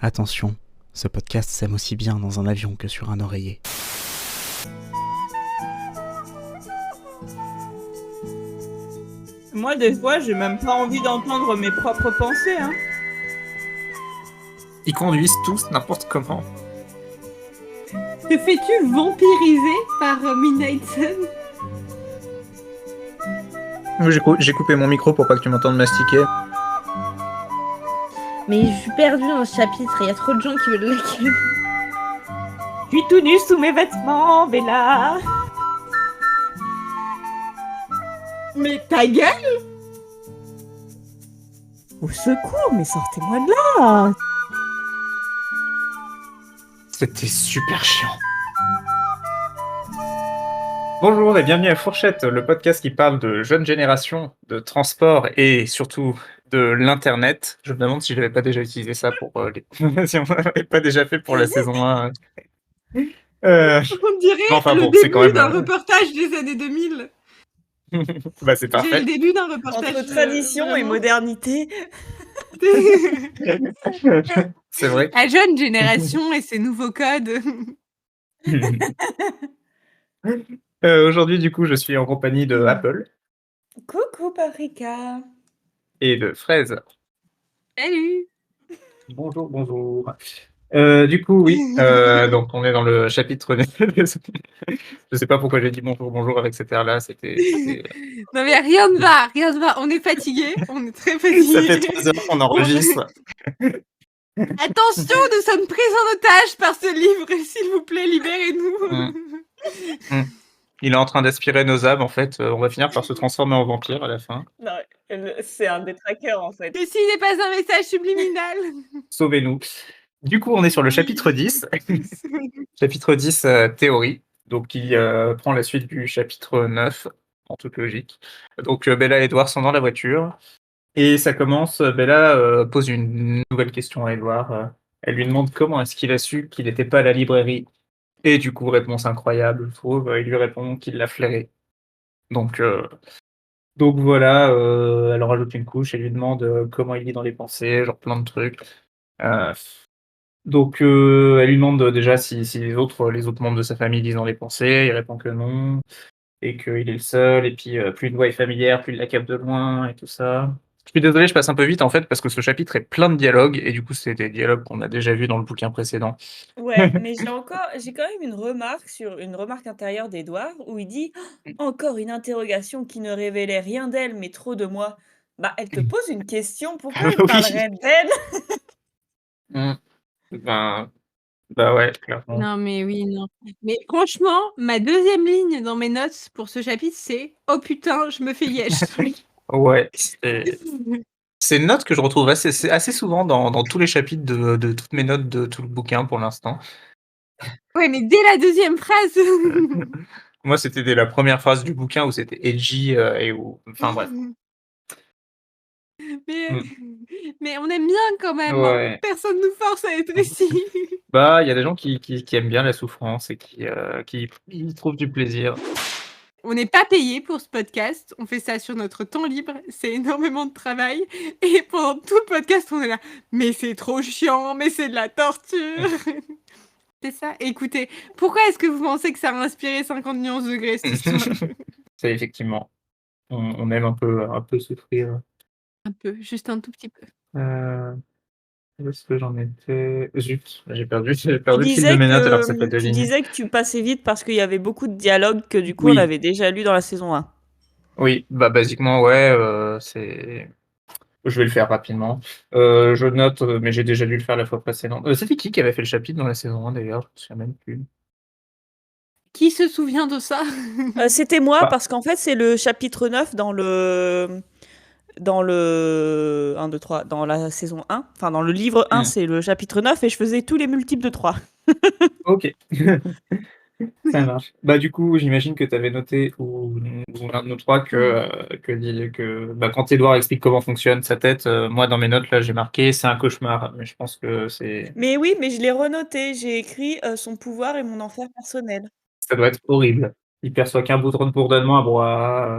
Attention, ce podcast s'aime aussi bien dans un avion que sur un oreiller. Moi, des fois, j'ai même pas envie d'entendre mes propres pensées. Ils conduisent tous n'importe comment. Te fais-tu vampiriser par Midnight Sun? J'ai coupé mon micro pour pas que tu m'entendes mastiquer. Mais je suis perdue dans ce chapitre, il y a trop de gens qui veulent la ken. Je suis tout nu sous mes vêtements, Bella. Mais ta gueule! Au secours, mais sortez-moi de là. C'était super chiant. Bonjour et bienvenue à Fourchette, le podcast qui parle de jeunes générations, de transport et surtout de l'internet. Je me demande si je n'avais pas déjà utilisé ça pour si on n'avait pas déjà fait pour la saison 1. On dirait Enfin le bon, c'est quand début même, d'un reportage des années 2000. Bah c'est J'ai parfait. le début d'un reportage. Entre tradition et vraiment. modernité. C'est vrai. La jeune génération et ses nouveaux codes. Aujourd'hui, du coup, je suis en compagnie de Apple Coucou, Paprika. et de Fraise. Salut! Bonjour, bonjour. Du coup, oui, donc on est dans le chapitre. Je sais pas pourquoi j'ai dit bonjour, bonjour avec cet air-là. C'était. Non mais rien ne va. On est fatigué, on est très Ça fatigué. fait 3 heures qu'on enregistre. Attention, nous sommes pris en otage par ce livre, s'il vous plaît, libérez-nous. Il est en train d'aspirer nos âmes, en fait. On va finir par se transformer en vampire à la fin. Non, c'est un des trackers, en fait. Ceci n'est pas un message subliminal. Sauvez-nous. Du coup, on est sur le chapitre 10. Chapitre 10, théorie. Donc, qui prend la suite du chapitre 9, en toute logique. Donc, Bella et Edouard sont dans la voiture. Et ça commence, Bella pose une nouvelle question à Edouard. Elle lui demande comment est-ce qu'il a su qu'il n'était pas à la librairie. Et du coup, réponse incroyable, je trouve, il lui répond qu'il l'a flairé. Donc voilà, elle rajoute une couche, elle lui demande comment il lit dans les pensées, genre plein de trucs. Elle lui demande déjà si les autres membres de sa famille lisent dans les pensées, il répond que non, et qu'il est le seul, et puis plus une voix est familière, plus il la capte de loin, et tout ça. Je suis désolé, je passe un peu vite en fait, parce que ce chapitre est plein de dialogues, et du coup c'est des dialogues qu'on a déjà vus dans le bouquin précédent. Ouais, mais j'ai quand même une remarque intérieure d'Edouard où il dit encore une interrogation qui ne révélait rien d'elle, mais trop de moi. Bah, elle te pose une question, pourquoi elle Oui. parlerait d'elle? Ben, bah ouais, clairement. Non mais oui, non. Mais franchement, ma deuxième ligne dans mes notes pour ce chapitre, c'est « Oh putain, je me fais yesh ». Ouais, c'est une note que je retrouve assez souvent dans tous les chapitres de toutes mes notes de tout le bouquin pour l'instant. Ouais, mais dès la deuxième phrase. Moi, c'était dès la première phrase du bouquin où c'était edgy et où. Enfin bref. Mais on aime bien quand même. Ouais. Personne nous force à être ici. Bah, il y a des gens qui aiment bien la souffrance et qui y trouvent du plaisir. On n'est pas payé pour ce podcast. On fait ça sur notre temps libre. C'est énormément de travail. Et pendant tout le podcast, on est là. Mais c'est trop chiant. Mais c'est de la torture. C'est ça. Écoutez, pourquoi est-ce que vous pensez que ça a inspiré 50 nuances degrés cette histoire? C'est effectivement. On aime un peu souffrir. Un peu, juste un tout petit peu. Où est-ce que j'en étais? Zut, j'ai perdu Tu le fil de disais mes notes alors que ça fait que, 2 tu lignes. disais que tu passais vite parce qu'il y avait beaucoup de dialogues que du coup on Oui. avait déjà lu dans la saison 1. Oui, bah basiquement, ouais, c'est. Je vais le faire rapidement. Je note, mais j'ai déjà dû le faire la fois précédente. C'était qui avait fait le chapitre dans la saison 1 d'ailleurs? Je me souviens même plus. Qui se souvient de ça? C'était moi Bah. parce qu'en fait c'est le chapitre 9 dans le 1, 2, 3, dans la saison 1. Enfin dans le livre 1 c'est le chapitre 9 et je faisais tous les multiples de 3. Ok. Ça marche. Bah du coup, j'imagine que tu avais noté, ou l'un de nous trois, que quand Edouard explique comment fonctionne sa tête, moi dans mes notes là j'ai marqué c'est un cauchemar, mais je pense que c'est. Mais oui, mais je l'ai renoté, j'ai écrit son pouvoir et mon enfer personnel. Ça doit être horrible. Il perçoit qu'un bout de bourdonnement à bras.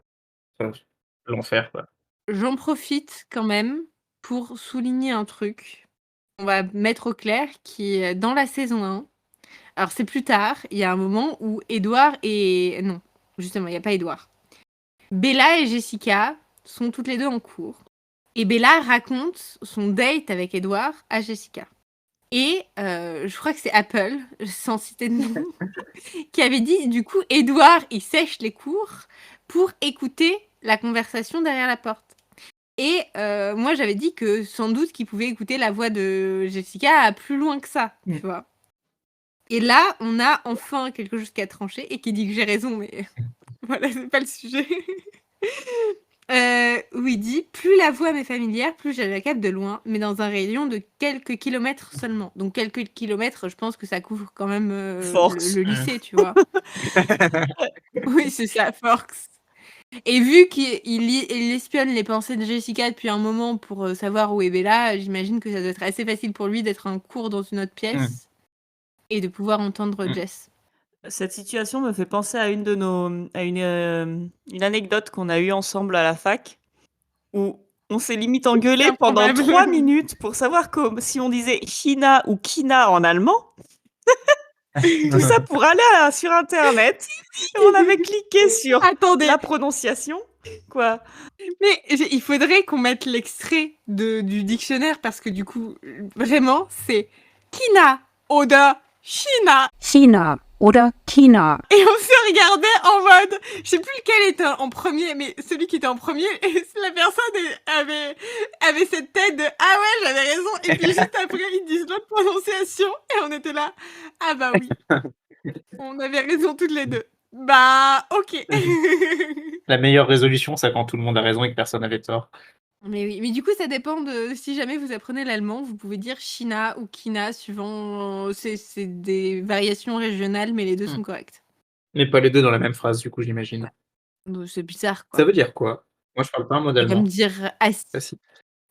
L'enfer quoi. J'en profite quand même pour souligner un truc. on va mettre au clair qui dans la saison 1, alors c'est plus tard, il y a un moment où Édouard et non, justement, il y a pas Édouard. Bella et Jessica sont toutes les 2 en cours et Bella raconte son date avec Édouard à Jessica. Et je crois que c'est Apple, sans citer de nom, qui avait dit, du coup, Édouard, il sèche les cours pour écouter la conversation derrière la porte. Et moi, j'avais dit que sans doute qu'il pouvait écouter la voix de Jessica à plus loin que ça, tu vois. Et là, on a enfin quelque chose qui a tranché et qui dit que j'ai raison, mais voilà, c'est pas le sujet. Où il dit « Plus la voix m'est familière, plus je la capte de loin, mais dans un rayon de quelques kilomètres seulement. » Donc quelques kilomètres, je pense que ça couvre quand même Forks. le lycée, tu vois. Oui, c'est ça, Forks. Et vu qu'il espionne les pensées de Jessica depuis un moment pour savoir où est Bella, j'imagine que ça doit être assez facile pour lui d'être en cours dans une autre pièce et de pouvoir entendre Jess. Cette situation me fait penser à une anecdote qu'on a eue ensemble à la fac, où on s'est limite engueulé C'est pendant improbable. 3 minutes pour savoir si on disait China ou Kina en allemand. Tout ça pour aller sur Internet. Et on avait cliqué sur Attendez, la prononciation. Quoi. mais il faudrait qu'on mette l'extrait du dictionnaire parce que du coup, vraiment, c'est Kina oder China. China oder China. Et on se regardait en mode, je sais plus lequel était en premier, mais celui qui était en premier, et la personne avait cette tête de ah ouais, j'avais raison. Et puis juste après, ils disent l'autre prononciation, et on était là, ah bah oui, on avait raison toutes les deux. Bah ok. La meilleure résolution, c'est quand tout le monde a raison et que personne n'avait tort. Mais oui, mais du coup, ça dépend de si jamais vous apprenez l'allemand, vous pouvez dire China ou Kina suivant. C'est des variations régionales, mais les deux sont corrects. Mais pas les deux dans la même phrase, du coup, j'imagine. Donc c'est bizarre, quoi. Ça veut dire quoi? Moi, je parle pas un mot C'est d'allemand. comme dire assis. Ah, si.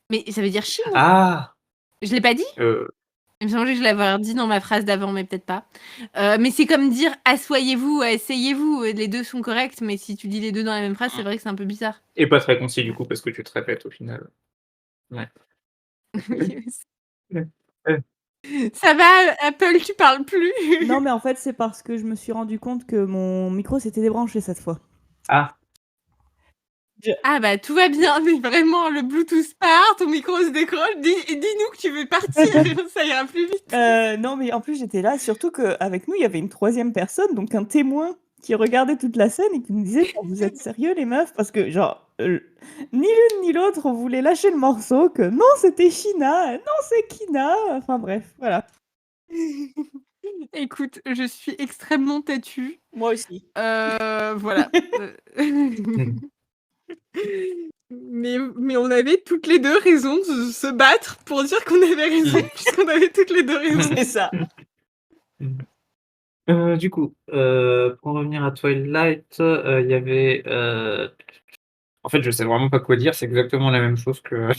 Mais ça veut dire Chine. Ah Je l'ai pas dit? Il me semblait que je l'avais dit dans ma phrase d'avant, mais peut-être pas. Mais c'est comme dire assoyez-vous, asseyez-vous. Les deux sont corrects, mais si tu dis les deux dans la même phrase, c'est vrai que c'est un peu bizarre. Et pas très concis, du coup, parce que tu te répètes au final. Ouais. Ça va, Apple, tu parles plus? Non, mais en fait, c'est parce que je me suis rendu compte que mon micro s'était débranché cette fois. Ah. Ah bah tout va bien, mais vraiment, le Bluetooth part, ton micro se décroche, dis-nous que tu veux partir, ça ira plus vite. Non, mais en plus, j'étais là, surtout qu'avec nous, il y avait une 3e personne, donc un témoin qui regardait toute la scène et qui nous disait « Vous êtes sérieux, les meufs ?» Parce que, genre, ni l'une ni l'autre, on voulait lâcher le morceau, que non, c'était China, non, c'est Kina, enfin bref, voilà. Écoute, je suis extrêmement têtue. Moi aussi. Voilà. Mais on avait toutes les deux raison de se battre pour dire qu'on avait raison, puisqu'on avait toutes les deux raison. C'est ça. Du coup, pour revenir à Twilight, il y avait... En fait, je sais vraiment pas quoi dire, c'est exactement la même chose que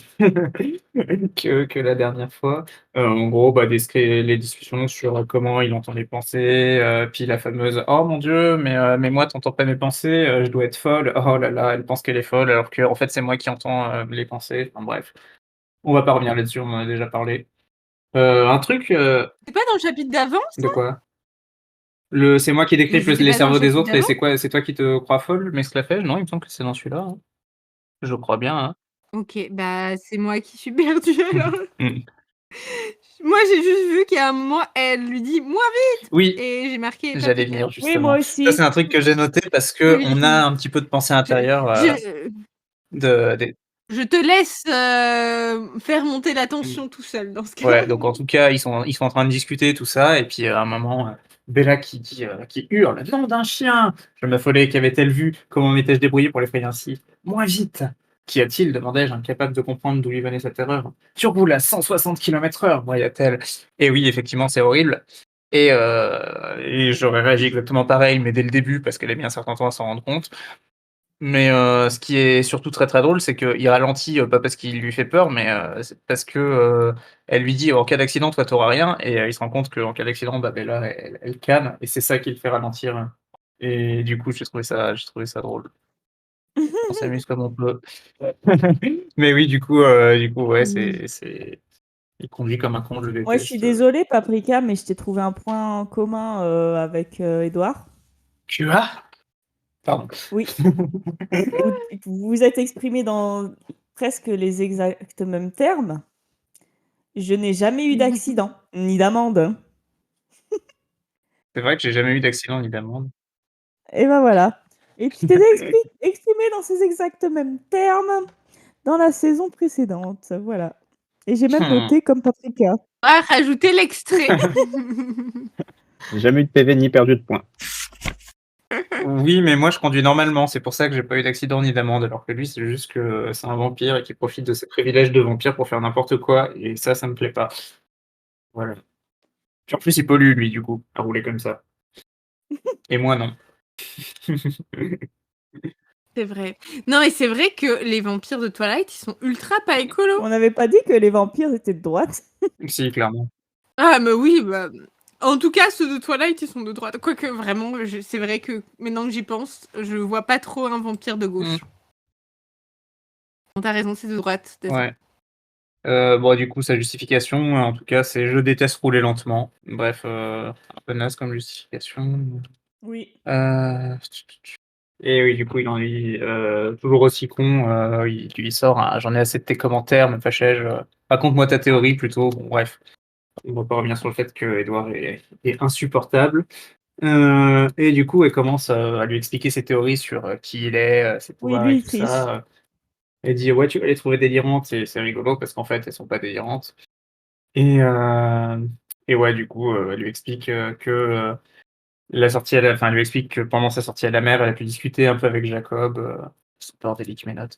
que la dernière fois. En gros, bah, les discussions sur comment il entend les pensées, puis la fameuse «Oh mon Dieu, mais moi, t'entends pas mes pensées, je dois être folle. Oh là là, elle pense qu'elle est folle, alors qu'en fait, c'est moi qui entends les pensées». Enfin bref, on va pas revenir là-dessus, on en a déjà parlé. Un truc... C'est pas dans le chapitre d'avant, ça? De quoi? C'est moi qui décrypte Mais c'était les pas dans cerveaux le des chapitre autres, et d'avant? c'est toi qui te crois folle, Mesclafèche? Non, il me semble que c'est dans celui-là, hein. Je crois bien, hein. Ok, bah c'est moi qui suis perdue alors. Moi j'ai juste vu qu'à un moment elle lui dit moins vite Oui, et j'ai marqué. j'allais papier venir casse. justement. Oui, moi aussi. Ça, c'est un truc que j'ai noté parce que Oui. on a un petit peu de pensée intérieure Je te laisse faire monter la tension tout seul dans ce cas. Ouais, donc en tout cas, ils sont en train de discuter tout ça, et puis à un moment, Bella qui hurle: «Nom d'un chien! Je m'affolais, qu'avait-elle vu? Comment m'étais-je débrouillé pour l'effrayer ainsi? Moins vite! Qu'y a-t-il?» demandai-je, incapable de comprendre d'où lui venait cette terreur. «Tu roules à 160 km/h, broya-t-elle. Et oui, effectivement, c'est horrible. Et j'aurais réagi exactement pareil, mais dès le début, parce qu'elle a mis un certain temps à s'en rendre compte. Mais ce qui est surtout très, très drôle, c'est qu'il ralentit, pas parce qu'il lui fait peur, mais c'est parce que, elle lui dit: «En cas d'accident, toi, tu auras rien», et il se rend compte qu'en cas d'accident, bah, Bella, elle canne, et c'est ça qui le fait ralentir, et du coup, j'ai trouvé ça drôle. On s'amuse comme on peut. Mais oui, du coup, ouais, Oui. c'est Il conduit comme un con, je le Ouais, je suis déteste. désolée, Paprika, mais je t'ai trouvé un point commun avec Edouard. Tu as Pardon. Oui. Vous vous êtes exprimé dans presque les exacts mêmes termes. Je n'ai jamais eu d'accident, ni d'amende. C'est vrai que j'ai jamais eu d'accident ni d'amende. Et ben voilà. Et tu t'es exprimé dans ces exacts mêmes termes dans la saison précédente. Voilà. Et j'ai même noté comme Paprika. Ah, rajouter l'extrait. J'ai jamais eu de PV ni perdu de points. Oui, mais moi je conduis normalement, c'est pour ça que j'ai pas eu d'accident ni d'amende, alors que lui c'est juste que c'est un vampire et qu'il profite de ses privilèges de vampire pour faire n'importe quoi, et ça me plaît pas. Voilà. Puis en plus il pollue lui du coup, à rouler comme ça. Et moi non. C'est vrai. Non, et c'est vrai que les vampires de Twilight, ils sont ultra pas écolos. On n'avait pas dit que les vampires étaient de droite. Si, clairement. Ah, mais oui, en tout cas, ceux de Twilight, ils sont de droite. Quoique, vraiment, c'est vrai que maintenant que j'y pense, je vois pas trop un vampire de gauche. T'as raison, c'est de droite. Ouais. Bon, du coup, sa justification, en tout cas, c'est je déteste rouler lentement. Bref, un peu naze comme justification. Oui. Et oui, du coup, il en est toujours aussi con. Il sort j'en ai assez de tes commentaires, me fâchais-je. Raconte-moi ta théorie plutôt. Bon, bref. On va pas revenir sur le fait que Edouard est insupportable. Et du coup, elle commence à lui expliquer ses théories sur qui il est, ses Oui, pouvoirs lui, et il tout triche. ça. Elle dit ouais, tu vas les trouver délirantes, et c'est rigolo parce qu'en fait, elles sont pas délirantes. Et ouais, du coup, elle lui explique que elle lui explique que pendant sa sortie à la mer, elle a pu discuter un peu avec Jacob. C'est bordélique mes notes.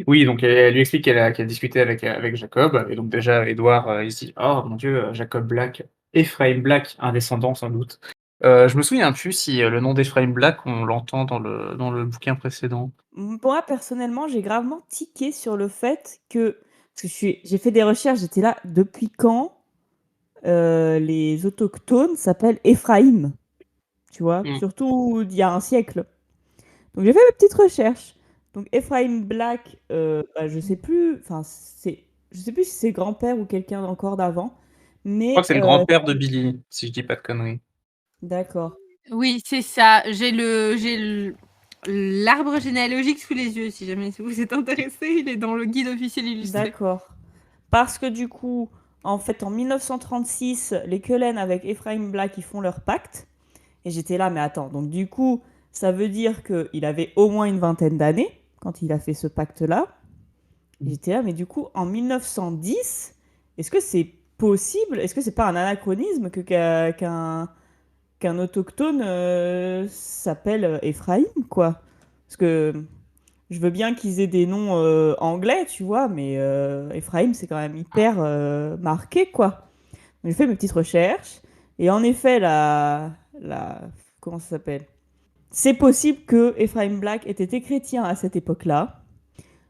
Oui, donc elle lui explique qu'elle a discuté avec Jacob, et donc déjà Edouard, il se dit oh mon Dieu, Jacob Black, Ephraim Black, un descendant sans doute. Je me souviens plus si le nom d'Ephraim Black on l'entend dans le bouquin précédent. Moi, personnellement, j'ai gravement tiqué sur le fait que... Parce que j'ai fait des recherches, j'étais là, depuis quand les autochtones s'appellent Ephraim? Tu vois, surtout il y a un siècle. Donc j'ai fait mes petites recherches. Donc Ephraim Black, je sais plus, je sais plus si c'est grand-père ou quelqu'un encore d'avant. Mais Je crois que c'est le grand-père de Billy, si je dis pas de conneries. D'accord. Oui, c'est ça. J'ai l'arbre généalogique sous les yeux, si jamais vous êtes intéressé. Il est dans le guide officiel illustré. D'accord. Parce que du coup, en fait, en 1936, les Cullen avec Ephraim Black, ils font leur pacte. Et j'étais là, mais attends, donc du coup, ça veut dire qu'il avait au moins une vingtaine d'années quand il a fait ce pacte-là. Et j'étais là, mais du coup, en 1910, est-ce que c'est possible? Est-ce que c'est pas un anachronisme qu'un autochtone s'appelle Ephraim, quoi? Parce que je veux bien qu'ils aient des noms anglais, tu vois, mais Ephraim, c'est quand même hyper marqué, quoi. J'ai fait mes petites recherches, et en effet, comment ça s'appelle? C'est possible que Ephraim Black ait été chrétien à cette époque-là.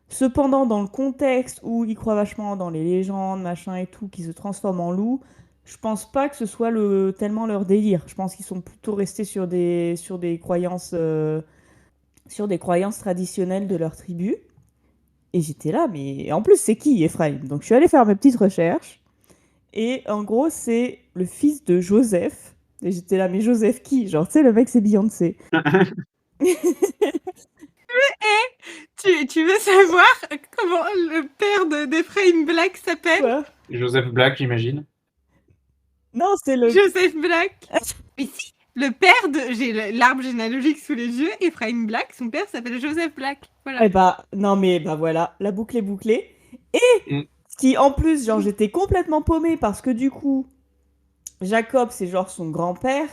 Cependant, dans le contexte où ils croient vachement dans les légendes, machin et tout, qui se transforment en loups, je pense pas que ce soit tellement leur délire. Je pense qu'ils sont plutôt restés sur des croyances traditionnelles de leur tribu. Et j'étais là, mais en plus, c'est qui Ephraim? Donc je suis allée faire mes petites recherches. Et en gros, c'est le fils de Joseph. Et j'étais là, mais Joseph qui? Genre, tu sais, le mec, c'est Beyoncé. Tu veux savoir comment le père d'Ephraim Black s'appelle? Quoi? Joseph Black, j'imagine. Non, c'est le... Joseph Black. Mais si, le père de... J'ai l'arbre généalogique sous les yeux, Ephraim Black, son père s'appelle Joseph Black. Voilà. Eh bah, non mais bah voilà, la boucle est bouclée. Et qui en plus, genre j'étais complètement paumée parce que du coup, Jacob c'est genre son grand-père,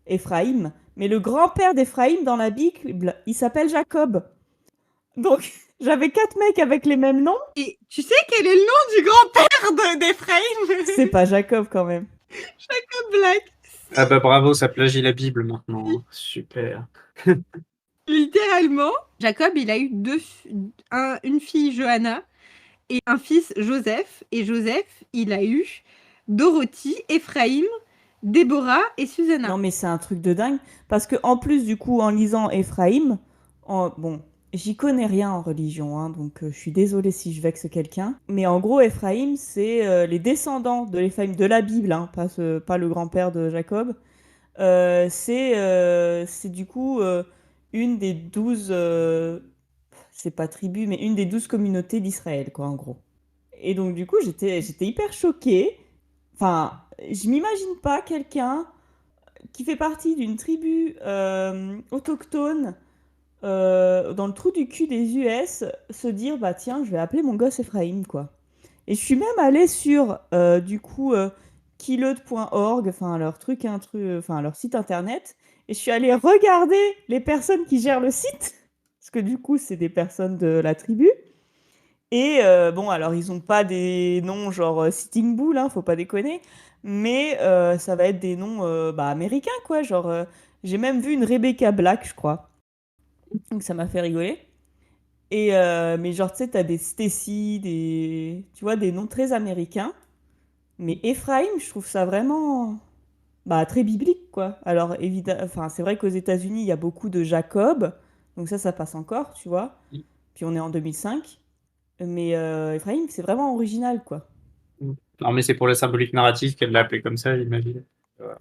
Ephraim, mais le grand-père d'Ephraim dans la Bible, il s'appelle Jacob. Donc j'avais 4 mecs avec les mêmes noms. Et tu sais quel est le nom du grand-père d'Ephraim? C'est pas Jacob quand même. Jacob Black. Ah bah bravo, ça plagie la Bible maintenant. Super. Littéralement, Jacob, il a eu une fille, Johanna, et un fils, Joseph. Et Joseph, il a eu Dorothy, Ephraim, Déborah et Susanna. Non mais c'est un truc de dingue. Parce que en plus du coup, en lisant Ephraim, bon, J'y connais rien en religion, hein, donc je suis désolée si je vexe quelqu'un. Mais en gros, Éphraïm, c'est les descendants de l'Éphraïm de la Bible, hein, pas le grand-père de Jacob. C'est du coup une des 12, c'est pas tribus, mais une des 12 communautés d'Israël, quoi, en gros. Et donc, du coup, j'étais hyper choquée. Enfin, je m'imagine pas quelqu'un qui fait partie d'une tribu autochtone dans le trou du cul des US se dire, bah tiens, je vais appeler mon gosse Ephraim, quoi. Et je suis même allée sur, du coup, kileut.org, enfin enfin leur site internet, et je suis allée regarder les personnes qui gèrent le site, parce que du coup, c'est des personnes de la tribu. Et bon, alors ils ont pas des noms genre Sitting Bull, hein, faut pas déconner, mais ça va être des noms bah, américains, quoi. Genre, j'ai même vu une Rebecca Black, je crois. Donc ça m'a fait rigoler. Et mais genre, tu sais, t'as des Stacy, tu vois, des noms très américains. Mais Ephraim, je trouve ça vraiment bah, très biblique, quoi. Alors, évidemment, enfin, c'est vrai qu'aux États-Unis, il y a beaucoup de Jacob, donc ça passe encore, tu vois. Puis on est en 2005. Mais Ephraim, c'est vraiment original, quoi. Non, mais c'est pour la symbolique narrative qu'elle l'a appelé comme ça, j'imagine.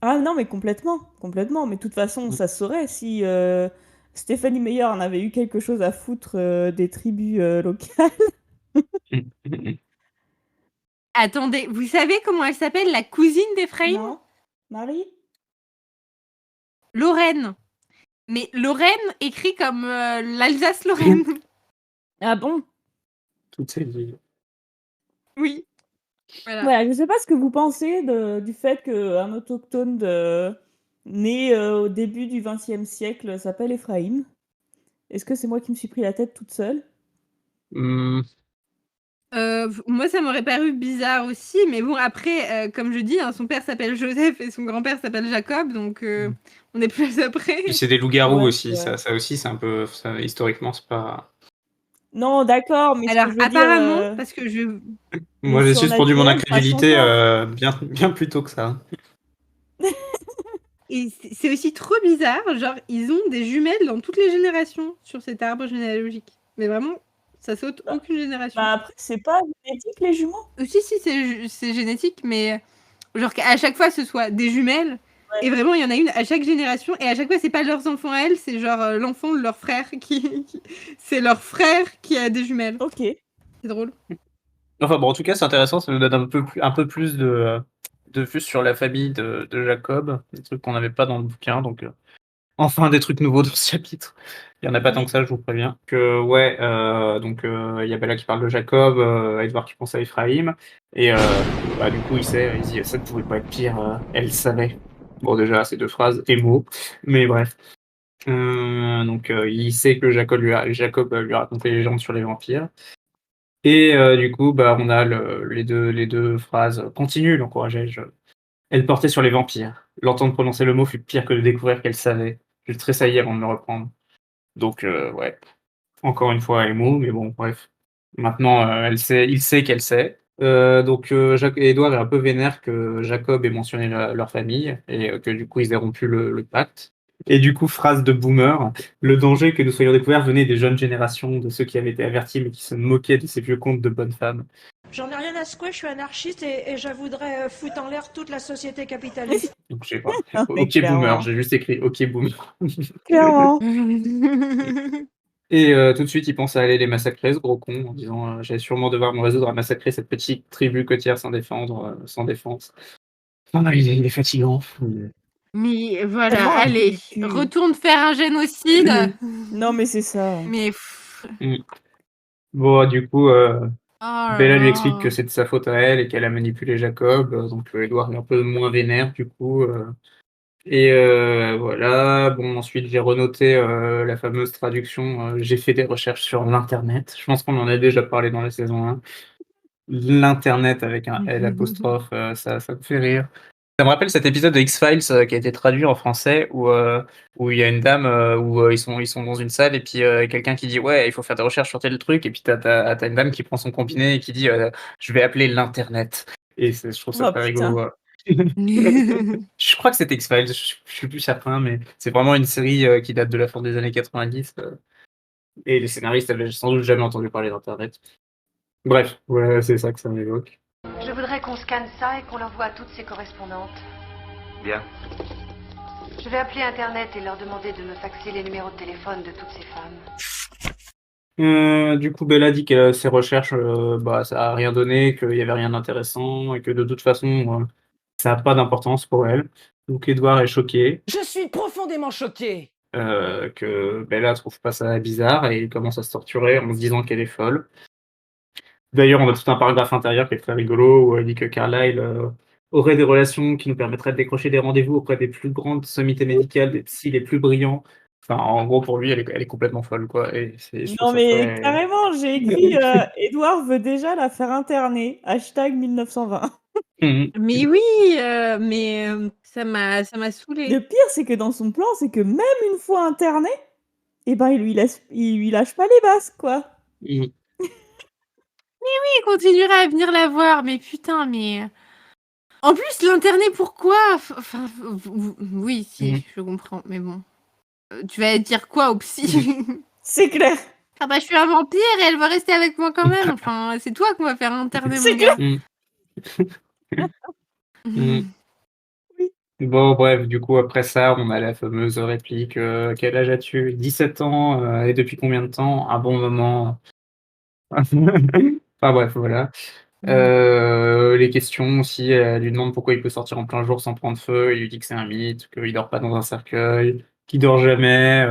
Ah non, mais complètement, complètement. Mais de toute façon, ça se saurait si Stéphanie Meyer en avait eu quelque chose à foutre des tribus locales. Attendez, vous savez comment elle s'appelle, la cousine d'Ephraim? Non, Marie? Lorraine. Mais Lorraine écrit comme l'Alsace-Lorraine. Ah bon? Toutes ces villes. Oui. Voilà. Voilà, je sais pas ce que vous pensez du fait qu'un autochtone né au début du XXe siècle s'appelle Ephraim. Est-ce que c'est moi qui me suis pris la tête toute seule? Moi, ça m'aurait paru bizarre aussi, mais bon, après, comme je dis, hein, son père s'appelle Joseph et son grand-père s'appelle Jacob, donc on est plus après. Puis c'est des loups-garous Ouais, aussi, ouais. ça aussi, c'est un peu. Ça, historiquement, c'est pas. Non, d'accord, mais ce Alors, que je veux dire, apparemment, parce que je... Moi, le j'ai suspendu mon surnaturel, ça change incrédulité pas. bien plus tôt que ça. Et c'est aussi trop bizarre, genre, ils ont des jumelles dans toutes les générations sur cet arbre généalogique. Mais vraiment, ça saute aucune génération. Bah après, c'est pas génétique, les jumeaux? Si, c'est génétique, mais genre qu'à chaque fois, ce soit des jumelles. Ouais. Et vraiment, il y en a une à chaque génération. Et à chaque fois, c'est pas leurs enfants à elles, c'est genre l'enfant de leur frère c'est leur frère qui a des jumelles. Ok. C'est drôle. Enfin bon, en tout cas, c'est intéressant, ça nous donne un peu plus de vue sur la famille de Jacob, des trucs qu'on n'avait pas dans le bouquin, donc enfin des trucs nouveaux dans ce chapitre. Il y en a pas tant que ça, je vous préviens. Que ouais, donc il y a Bella qui parle de Jacob, Edward qui pense à Ephraim, et bah, du coup il dit ça ne pouvait pas être pire, elle savait. Bon déjà ces deux phrases et mots, mais bref. Donc il sait que Jacob lui a raconté les légendes sur les vampires. Et du coup, bah, on a les deux phrases continues, l'encourageais-je. Elle portait sur les vampires. L'entendre prononcer le mot fut pire que de découvrir qu'elle savait. Je tressaillis avant de me reprendre. Donc, ouais. Encore une fois, émo, mais bon, bref. Maintenant, il sait qu'elle sait. Donc, Édouard est un peu vénère que Jacob ait mentionné leur famille et que du coup, ils aient rompu le pacte. Et du coup, phrase de boomer, le danger que nous soyons découverts venait des jeunes générations, de ceux qui avaient été avertis mais qui se moquaient de ces vieux contes de bonnes femmes. J'en ai rien à secouer, je suis anarchiste et je voudrais foutre en l'air toute la société capitaliste. Donc, je sais pas. Ah, mais Ok clairement. boomer, j'ai juste écrit ok boomer. Clairement. Et tout de suite, il pense à aller les massacrer, ce gros con, en disant j'allais sûrement devoir me résoudre à massacrer cette petite tribu côtière sans défendre, sans défense. Non, il est fatigant. Mais voilà, Tellement un allez, trou du cul. retourne faire un génocide. Non, mais c'est ça. Mais... Bon, du coup, Oh là Bella lui là. explique que c'est de sa faute à elle et qu'elle a manipulé Jacob, donc Edward est un peu moins vénère, du coup. Et voilà, bon, ensuite j'ai renoté la fameuse traduction, j'ai fait des recherches sur l'internet. Je pense qu'on en a déjà parlé dans la saison 1. L'internet avec un L apostrophe, ça me fait rire. Ça me rappelle cet épisode de X-Files qui a été traduit en français où il y a une dame où ils sont dans une salle et puis quelqu'un qui dit ouais il faut faire des recherches sur tel truc et puis t'as une dame qui prend son combiné et qui dit je vais appeler l'internet et je trouve ça Oh, très putain. rigolo. Je crois que c'est X-Files, je suis plus certain, mais c'est vraiment une série qui date de la fin des années 90. Et les scénaristes avaient sans doute jamais entendu parler d'Internet. Bref, voilà, c'est ça que ça m'évoque. Je voudrais qu'on scanne ça et qu'on l'envoie à toutes ces correspondantes. Bien. Je vais appeler Internet et leur demander de me faxer les numéros de téléphone de toutes ces femmes. Du coup, Bella dit que ses recherches, ça a rien donné, qu'il y avait rien d'intéressant et que de toute façon, ça a pas d'importance pour elle. Donc Edward est choqué, Je suis profondément choqué. que Bella trouve pas ça bizarre et il commence à se torturer en se disant qu'elle est folle. D'ailleurs, on a tout un paragraphe intérieur qui est très rigolo où elle dit que Carlyle aurait des relations qui nous permettraient de décrocher des rendez-vous auprès des plus grandes sommités médicales, des psys les plus brillants. Enfin, en gros, pour lui, elle est complètement folle, quoi. Et je trouve Non, ça mais très... carrément, j'ai écrit Edouard veut déjà la faire interner. Hashtag 1920. Mhm. Mais oui, mais ça m'a Le saoulée. pire, c'est que dans son plan, c'est que même une fois interné, eh ben, il lui lâche pas les bases, quoi. Mhm. Il continuera à venir la voir, mais putain, mais... En plus, l'interner, pourquoi? Enfin, oui, si, Mhm. je comprends, mais bon. Tu vas dire quoi au psy? C'est clair. Ah bah, je suis un vampire et elle va rester avec moi quand même. Enfin, c'est toi qu'on va faire interner, C'est mon gars. Mhm. Mhm. Oui. Bon, bref, du coup, après ça, on a la fameuse réplique quel âge as-tu? 17 ans, et depuis combien de temps? Un bon moment. Enfin bref, voilà. Les questions aussi, elle lui demande pourquoi il peut sortir en plein jour sans prendre feu. Il lui dit que c'est un mythe, qu'il dort pas dans un cercueil, qu'il dort jamais.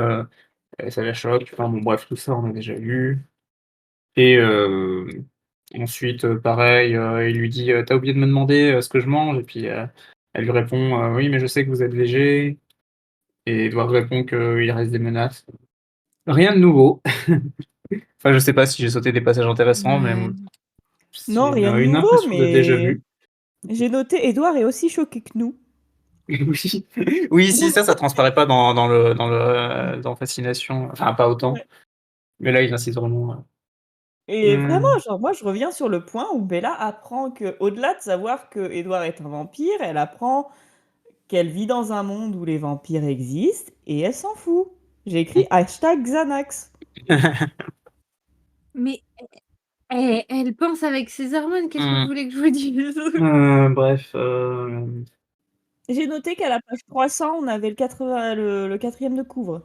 Et ça la choque. Enfin bon, bref, tout ça, on a déjà lu. Et ensuite, pareil, il lui dit t'as oublié de me demander ce que je mange? Et puis elle lui répond oui, mais je sais que vous êtes léger. Et Edward répond qu'il reste des menaces. Rien de nouveau. Enfin, je sais pas si j'ai sauté des passages intéressants, mais Ouais. c'est Non, rien de une nouveau, impression de déjà mais vu. j'ai noté Edouard est aussi choqué que nous. Oui, oui, si ça transparaît pas dans Fascination, enfin pas autant, Ouais. mais là il insiste vraiment. Et vraiment, genre, moi, je reviens sur le point où Bella apprend que, au-delà de savoir que Edward est un vampire, elle apprend qu'elle vit dans un monde où les vampires existent et elle s'en fout. J'ai écrit hashtag Xanax. Mais elle pense avec ses hormones, qu'est-ce que vous voulez que je vous dise? Bref, J'ai noté qu'à la page 300, on avait le quatrième de couvre.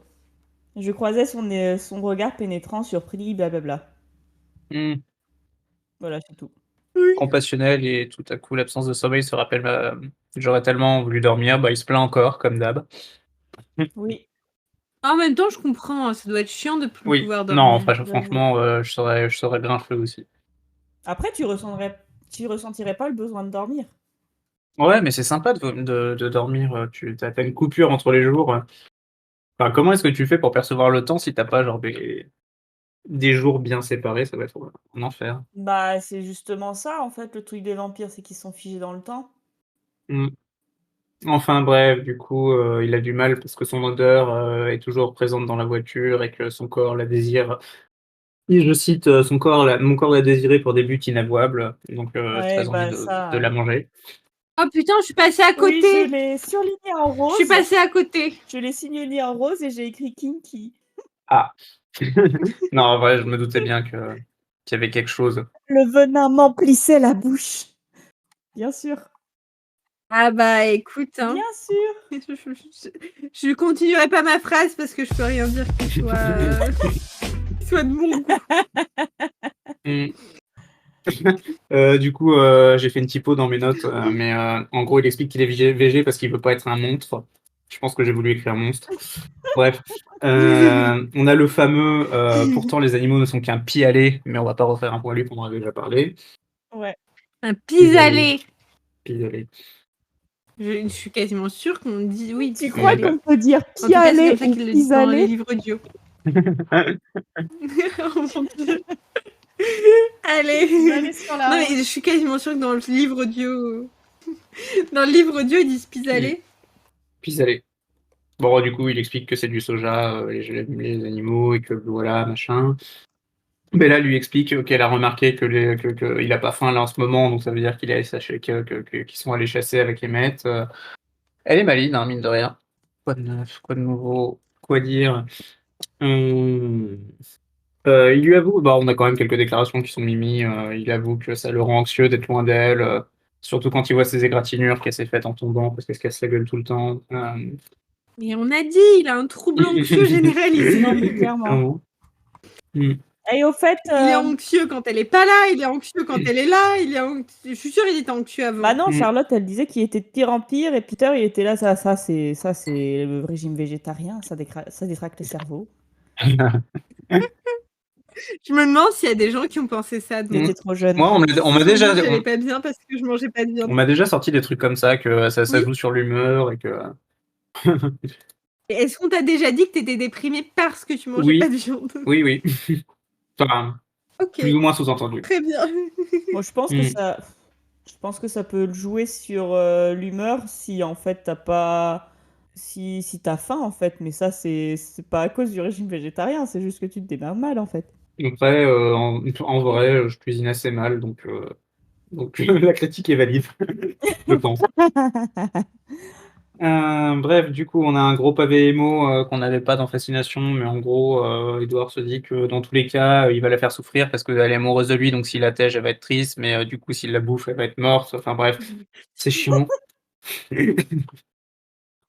Je croisais son regard pénétrant, surpris, blablabla. Voilà, c'est tout. compassionnel et tout à coup l'absence de sommeil se rappelle j'aurais tellement voulu dormir, il se plaint encore comme d'hab. Oui, En même temps, je comprends, hein, ça doit être chiant de plus Oui, pouvoir non, dormir. franchement, je serais grincheux aussi. après, tu ressentirais pas le besoin de dormir. Ouais, mais c'est sympa de dormir, tu as une coupure entre les jours. Enfin, comment est-ce que tu fais pour percevoir le temps si t'as pas genre des jours bien séparés? Ça va être un enfer. Bah, c'est justement ça, en fait, le truc des vampires, c'est qu'ils sont figés dans le temps. Enfin bref, du coup, il a du mal parce que son odeur est toujours présente dans la voiture et que son corps la désire. Et je cite, mon corps l'a désiré pour des buts inavouables, donc Ouais, très envie bah de la ça. manger. Oh putain, je suis passée à Oui, côté! je l'ai surligné en Je rose. suis passée à côté! Je l'ai signalé en rose et j'ai écrit Kinky. Ah! Non, en vrai, je me doutais bien qu'il y avait quelque chose. Le venin m'emplissait la bouche. Bien sûr. Ah bah écoute, hein. Bien sûr. Je continuerai pas ma phrase parce que je peux rien dire qui soit de mon goût. Du coup, j'ai fait une typo dans mes notes, mais en gros, il explique qu'il est végé parce qu'il veut pas être un monstre. Je pense que j'ai voulu écrire monstre. Bref, on a le fameux pourtant les animaux ne sont qu'un pis-aller, mais on va pas refaire un point lui qu'on en a déjà parlé. Ouais. Un pis-aller. Pis-aller. Je suis quasiment sûre qu'on dit oui. Tu crois qu'on peut dire En tout cas, c'est pis-aller comme ça ou qu'ils le disent dans les pis-aller? livres audio. Oh mon Dieu. Allez. Allez sur la Non route. mais je suis quasiment sûre que dans le livre audio, ils disent pis-aller. Pis-aller. Bon, du coup, il explique que c'est du soja, les animaux, et que voilà, machin. Bella lui explique qu'elle a remarqué qu'il a pas faim là en ce moment, donc ça veut dire qu'il est allé qu'ils sont allés chasser avec les maîtres. Elle est maligne, hein, mine de rien. Quoi de neuf, quoi de nouveau, quoi dire? Il lui avoue, on a quand même quelques déclarations qui sont mimi. Il avoue que ça le rend anxieux d'être loin d'elle, surtout quand il voit ses égratignures qu'elle s'est faites en tombant parce qu'elle se casse la gueule tout le temps. Mais on a dit, il a un trouble anxieux généralisé. Non, mais clairement. Clairement. Mm. Et au fait, Il est anxieux quand elle est pas là, il est anxieux quand elle est là, je suis sûre il était anxieux avant. bah non, Mm. Charlotte, elle disait qu'il était de pire en pire, et Peter, il était là, ça c'est le régime végétarien, ça détraque le cerveau. Je me demande s'il y a des gens qui ont pensé ça. Il était trop jeune. Moi, on m'a déjà, J'allais pas bien parce que je mangeais pas de viande. on m'a déjà sorti des trucs comme ça, que ça Oui. joue sur l'humeur et que. Et est-ce qu'on t'a déjà dit que t'étais déprimée parce que tu mangeais Oui. pas de viande? Oui, oui. Enfin, Ok, plus ou moins sous-entendu. très bien. Moi, je pense que ça peut le jouer sur l'humeur si en fait t'as pas. Si t'as faim en fait, mais ça c'est pas à cause du régime végétarien, c'est juste que tu te démerdes mal en fait. Après, en vrai, je cuisine assez mal, donc la critique est valide, je pense. Bref, du coup, on a un gros pavé émo qu'on n'avait pas dans Fascination, mais en gros, Edward se dit que dans tous les cas, il va la faire souffrir parce qu'elle est amoureuse de lui, donc s'il la tège, elle va être triste, mais du coup, s'il la bouffe, elle va être morte. Enfin bref, c'est chiant.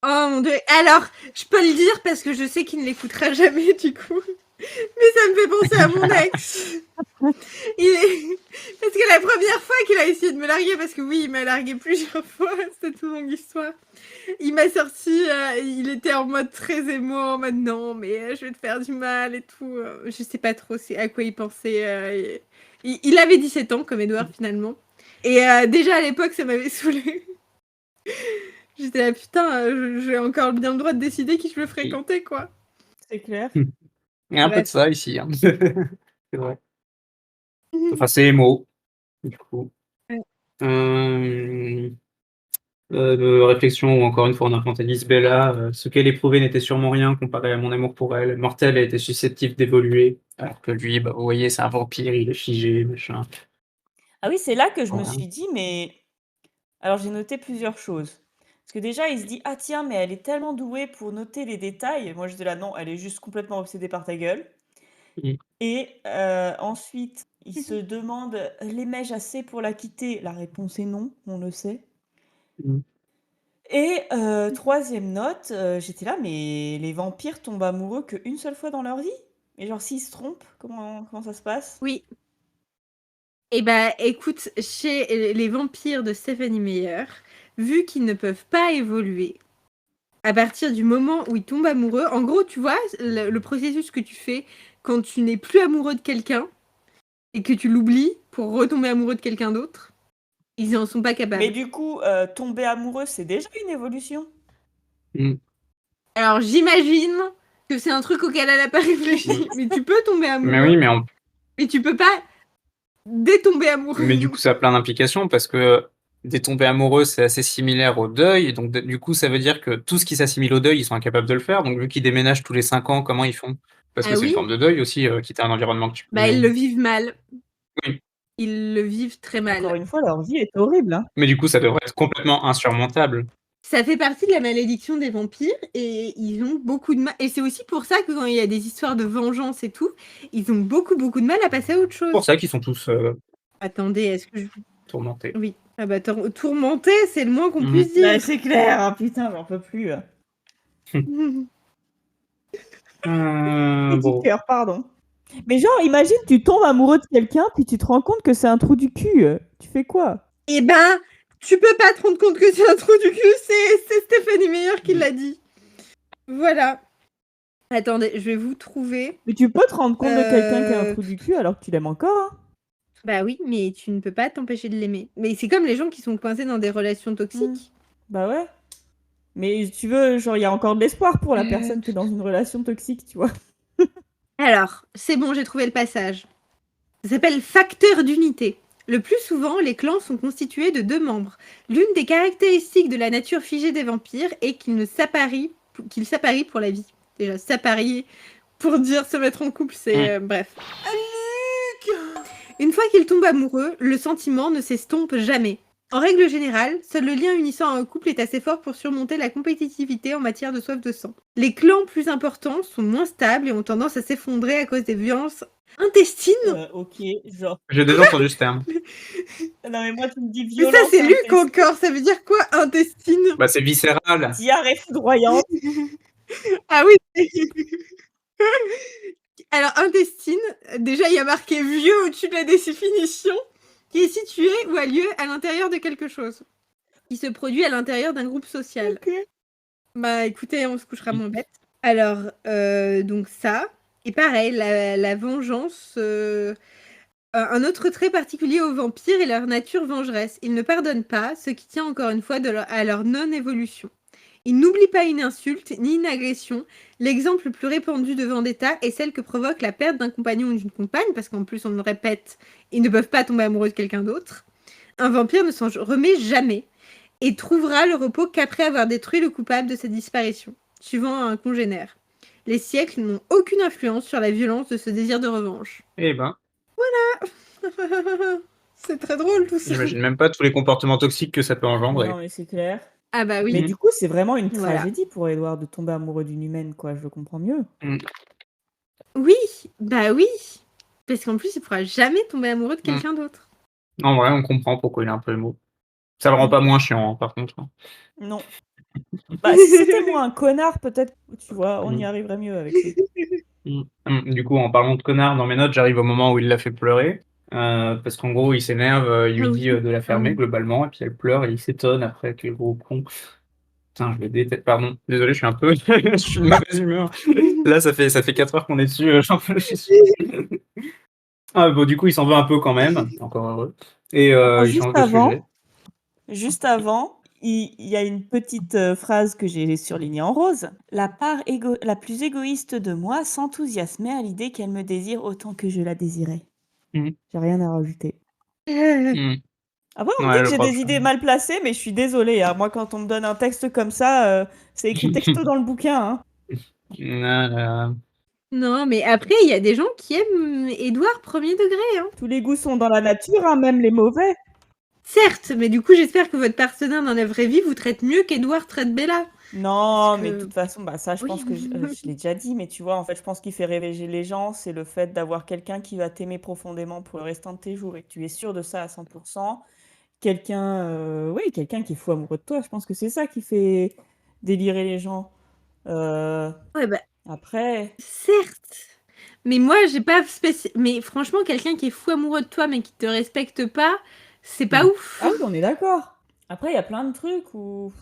Oh mon dieu. Alors, je peux le dire parce que je sais qu'il ne l'écoutera jamais du coup. Mais ça me fait penser à mon ex. Parce que la première fois qu'il a essayé de me larguer, parce que oui, il m'a largué plusieurs fois, c'était toute longue histoire. Il m'a sorti, il était en mode très émo, en mode non, mais je vais te faire du mal et tout. Je sais pas trop à quoi il pensait. Il avait 17 ans, comme Edward finalement. Et déjà à l'époque, ça m'avait saoulée. J'étais là, putain, j'ai encore bien le droit de décider qui je veux fréquenter, quoi. C'est clair. Il y a un peu Ouais. de ça ici, hein. C'est vrai. Enfin, c'est émo, du coup. Ouais. De réflexion où encore une fois on infantilise Bella. Ce qu'elle éprouvait n'était sûrement rien comparé à mon amour pour elle. Mortel a été susceptible d'évoluer, alors que lui, vous voyez, c'est un vampire, il est figé, machin. Ah oui, c'est là que je me Voilà. suis dit, mais. Alors j'ai noté plusieurs choses. Parce que déjà, il se dit, ah tiens, mais elle est tellement douée pour noter les détails. Et moi, je dis là, non, elle est juste complètement obsédée par ta gueule. Mm. Et ensuite, il se demande, l'aimais-je assez pour la quitter? La réponse est non, on le sait. Mm. Et troisième note, j'étais là, mais les vampires tombent amoureux qu'une seule fois dans leur vie? Et genre, s'ils se trompent, comment ça se passe? Oui. Eh ben, écoute, chez les vampires de Stephanie Meyer, vu qu'ils ne peuvent pas évoluer, à partir du moment où ils tombent amoureux, en gros, tu vois, le processus que tu fais quand tu n'es plus amoureux de quelqu'un et que tu l'oublies pour retomber amoureux de quelqu'un d'autre, ils n'en sont pas capables. Mais du coup, tomber amoureux, c'est déjà une évolution. Mm. Alors, j'imagine que c'est un truc auquel elle n'a pas réfléchi, mais tu peux tomber amoureux. Mais oui, mais tu peux pas détomber amoureux. mais du coup, ça a plein d'implications parce que des tombées amoureuses, c'est assez similaire au deuil. Et donc, du coup, ça veut dire que tout ce qui s'assimile au deuil, ils sont incapables de le faire. Donc, vu qu'ils déménagent tous les 5 ans, comment ils font? Parce que Ah c'est oui. une forme de deuil aussi, quitter un environnement que tu Bah, connais. ils le vivent mal. Oui. Ils le vivent très mal. Encore une fois, leur vie est horrible. Hein. Mais du coup, ça devrait être complètement insurmontable. Ça fait partie de la malédiction des vampires et ils ont beaucoup de mal. Et c'est aussi pour ça que quand il y a des histoires de vengeance et tout, ils ont beaucoup de mal à passer à autre chose. C'est pour ça qu'ils sont tous Attendez, est-ce que je... tourmentés. Oui. Ah bah tourmenté, c'est le moins qu'on Mhm. puisse dire. Bah, c'est clair, hein, putain, j'en peux plus. Petit Bon. cœur, pardon. Mais genre, imagine, tu tombes amoureux de quelqu'un, puis tu te rends compte que c'est un trou du cul. Tu fais quoi? Eh ben, tu peux pas te rendre compte que c'est un trou du cul, c'est Stéphanie Meyer qui l'a dit. Voilà. Attendez, je vais vous trouver. Mais tu peux te rendre compte de quelqu'un qui a un trou du cul alors que tu l'aimes encore. Hein. Bah oui, mais tu ne peux pas t'empêcher de l'aimer. Mais c'est comme les gens qui sont coincés dans des relations toxiques. Bah ouais. Mais si tu veux, genre, il y a encore de l'espoir pour la personne qui est dans une relation toxique, tu vois. Alors, c'est bon, j'ai trouvé le passage. Ça s'appelle facteur d'unité. Le plus souvent, les clans sont constitués de 2 membres. L'une des caractéristiques de la nature figée des vampires est qu'ils s'apparient pour la vie. Déjà, s'apparier pour dire se mettre en couple, c'est... bref. Une fois qu'ils tombent amoureux, le sentiment ne s'estompe jamais. En règle générale, seul le lien unissant un couple est assez fort pour surmonter la compétitivité en matière de soif de sang. Les clans plus importants sont moins stables et ont tendance à s'effondrer à cause des violences Intestine? Ok, genre. J'ai déjà entendu ce terme. Non, mais moi, tu me dis Mais violence. ça, c'est Luc intestine. encore. Ça veut dire quoi, intestine? Bah, c'est viscéral. Diarrhée foudroyante. Ah oui. Alors, intestine, déjà, il y a marqué vieux au-dessus de la définition, qui est situé ou a lieu à l'intérieur de quelque chose, qui se produit à l'intérieur d'un groupe social. Ok. Bah, écoutez, on se couchera moins bête. Alors, donc ça, et pareil, la vengeance, un autre trait particulier aux vampires est leur nature vengeresse. Ils ne pardonnent pas, ce qui tient encore une fois à leur non-évolution. Ils n'oublient pas une insulte ni une agression. L'exemple le plus répandu de vendetta est celle que provoque la perte d'un compagnon ou d'une compagne, parce qu'en plus, on le répète, ils ne peuvent pas tomber amoureux de quelqu'un d'autre. Un vampire ne s'en remet jamais et trouvera le repos qu'après avoir détruit le coupable de sa disparition, suivant un congénère. Les siècles n'ont aucune influence sur la violence de ce désir de revanche. Eh ben, C'est très drôle tout ça. j'imagine même pas tous les comportements toxiques que ça peut engendrer. Non, mais c'est clair. Ah bah oui. Mais du coup, c'est vraiment une Voilà. tragédie pour Edward de tomber amoureux d'une humaine, quoi. Je le comprends mieux. Oui, bah oui. Parce qu'en plus, il pourra jamais tomber amoureux de quelqu'un d'autre. En vrai, on comprend pourquoi il est un peu émo. Ça le rend pas moins chiant, hein, par contre. Non. Bah, si c'était moi un connard, peut-être, tu vois, on y arriverait mieux avec lui. Du coup, en parlant de connard, dans mes notes, j'arrive au moment où il l'a fait pleurer. Parce qu'en gros, il s'énerve, il lui dit de la fermer globalement, et puis elle pleure et il s'étonne après que gros con. Putain, je le déteste. Pardon, désolé, je suis un peu. Je suis de mauvaise humeur. Là, ça fait 4 heures qu'on est dessus. J'en peux plus. Ah, bon, du coup, il s'en veut un peu quand même. Encore heureux. Et il change de sujet. Juste avant, il y a une petite phrase que j'ai surlignée en rose. La part la plus égoïste de moi s'enthousiasmait à l'idée qu'elle me désire autant que je la désirais. J'ai rien à rajouter. Après, on me dit que j'ai des idées mal placées, mais je suis désolée. Hein. Moi, quand on me donne un texte comme ça, c'est écrit texto dans le bouquin. Hein. Non, mais après, il y a des gens qui aiment Édouard premier degré. Hein. Tous les goûts sont dans la nature, hein, même les mauvais. Certes, mais du coup, j'espère que votre partenaire dans la vraie vie vous traite mieux qu'Édouard traite Bella. Non, mais de toute façon, bah ça, je pense que je l'ai déjà dit, mais tu vois, en fait, je pense qu'il fait rêver les gens, c'est le fait d'avoir quelqu'un qui va t'aimer profondément pour le restant de tes jours et que tu es sûr de ça à 100%. Quelqu'un qui est fou amoureux de toi, je pense que c'est ça qui fait délirer les gens. Ouais, bah. Après. Certes. Mais moi, j'ai pas mais franchement, quelqu'un qui est fou amoureux de toi mais qui te respecte pas, c'est pas ouf. Ah oui, on est d'accord. Après, il y a plein de trucs où.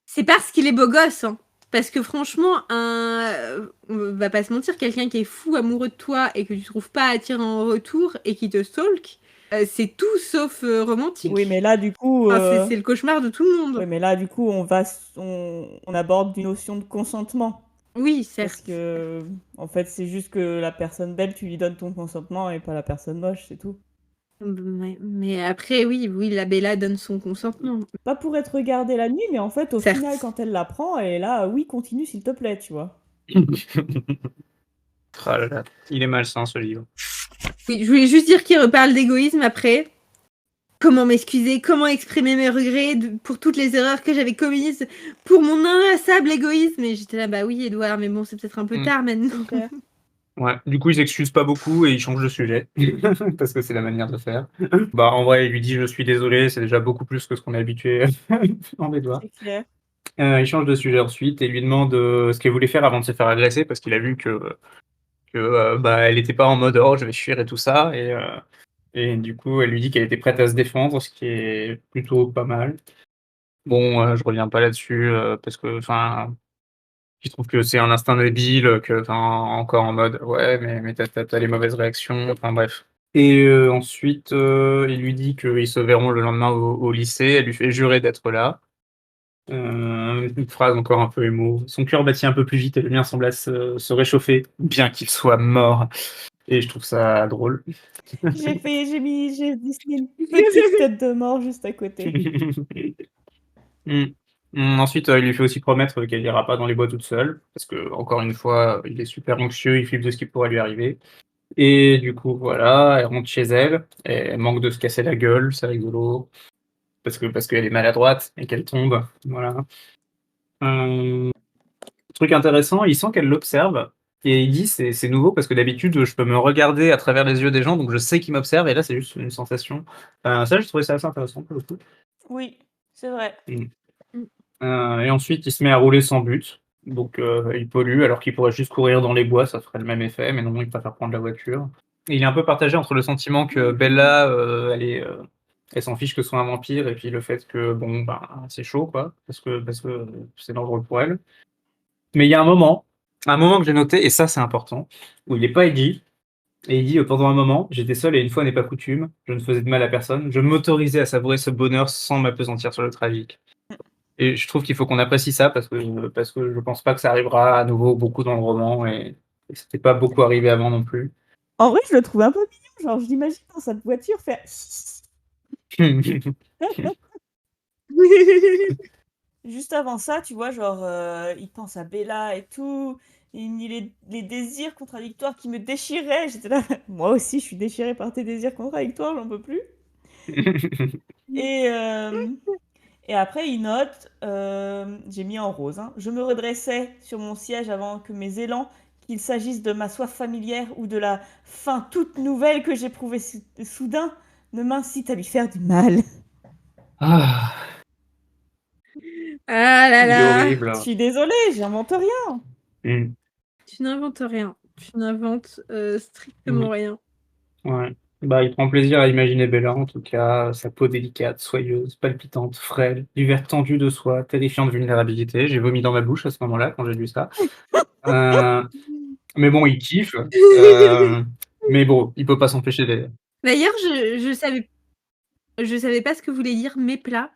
C'est parce qu'il est beau gosse. Hein. Parce que franchement, on va pas se mentir, quelqu'un qui est fou amoureux de toi et que tu trouves pas attirant en retour et qui te stalk, c'est tout sauf romantique. Oui, mais là, du coup. C'est le cauchemar de tout le monde. Oui, mais là, du coup, on aborde une notion de consentement. Oui, certes. Parce que, en fait, c'est juste que la personne belle, tu lui donnes ton consentement et pas la personne moche, c'est tout. Mais après, oui, la Bella donne son consentement. Pas pour être regardée la nuit, mais en fait, au final, quand elle la prend, elle est là, oui, continue s'il te plaît, tu vois. Oh là là. Il est malsain, ce livre. Oui, je voulais juste dire qu'il reparle d'égoïsme après. Comment m'excuser, comment exprimer mes regrets pour toutes les erreurs que j'avais commises, pour mon inlassable égoïsme. Et j'étais là, bah oui, Edouard, mais bon, c'est peut-être un peu tard maintenant. Ouais, du coup, il s'excuse pas beaucoup et il change de sujet. Parce que c'est la manière de faire. Bah, en vrai, il lui dit je suis désolé, c'est déjà beaucoup plus que ce qu'on est habitué en Edouard. C'est clair. Il change de sujet ensuite et lui demande ce qu'elle voulait faire avant de se faire agresser parce qu'il a vu que bah, elle était pas en mode oh, je vais fuir et tout ça. Et du coup, elle lui dit qu'elle était prête à se défendre, ce qui est plutôt pas mal. Bon, je reviens pas là-dessus parce que, enfin, je trouve que c'est un instinct débile, que, enfin, encore en mode ouais, mais t'as les mauvaises réactions, enfin bref. Et ensuite, il lui dit qu'ils se verront le lendemain au lycée. Elle lui fait jurer d'être là. Une phrase encore un peu émo. Son cœur battit un peu plus vite et le mien semblait se réchauffer, bien qu'il soit mort. Et je trouve ça drôle. J'ai dessiné une petite tête de mort juste à côté. Ensuite, il lui fait aussi promettre qu'elle ira pas dans les bois toute seule, parce que encore une fois, il est super anxieux, il flippe de ce qui pourrait lui arriver. Et du coup, voilà, elle rentre chez elle, et elle manque de se casser la gueule, c'est rigolo, parce qu'elle est maladroite et qu'elle tombe, voilà. Truc intéressant, il sent qu'elle l'observe, Et il dit c'est nouveau parce que d'habitude je peux me regarder à travers les yeux des gens, donc je sais qu'ils m'observent et là c'est juste une sensation. Ça, j'ai trouvé ça assez intéressant pour le coup. Oui, c'est vrai. Et ensuite il se met à rouler sans but, donc il pollue alors qu'il pourrait juste courir dans les bois, ça ferait le même effet, mais non, il préfère prendre la voiture. Et il est un peu partagé entre le sentiment que Bella, elle s'en fiche que ce soit un vampire et puis le fait que bon, ben, c'est chaud quoi, parce que c'est dangereux pour elle. Mais il y a un moment que j'ai noté, et ça c'est important, où il est pas edgy, et il dit pendant un moment, j'étais seul et une fois n'est pas coutume, je ne faisais de mal à personne, je m'autorisais à savourer ce bonheur sans m'appesantir sur le tragique. Et je trouve qu'il faut qu'on apprécie ça parce que je pense pas que ça arrivera à nouveau beaucoup dans le roman et c'était pas beaucoup arrivé avant non plus. En vrai, je le trouve un peu mignon. Genre, je l'imagine dans sa voiture faire. Juste avant ça, tu vois, genre, il pense à Bella et tout. Il me dit les désirs contradictoires qui me déchiraient. J'étais là, moi aussi, je suis déchirée par tes désirs contradictoires, j'en peux plus. Et après, il note, j'ai mis en rose, hein, je me redressais sur mon siège avant que mes élans, qu'il s'agisse de ma soif familière ou de la faim toute nouvelle que j'éprouvais soudain, ne m'incitent à lui faire du mal. Ah, Ah là il est là. horrible. Je suis désolée, j'invente rien. Tu n'inventes rien. Tu n'inventes strictement rien. Ouais. Bah, il prend plaisir à imaginer Bella, en tout cas, sa peau délicate, soyeuse, palpitante, frêle, du vert tendu de soie, terrifiante vulnérabilité. J'ai vomi dans ma bouche à ce moment-là quand j'ai lu ça. Mais bon, il kiffe. Mais bon, il peut pas s'empêcher d'être. D'ailleurs, je savais pas ce que voulait dire mes plats.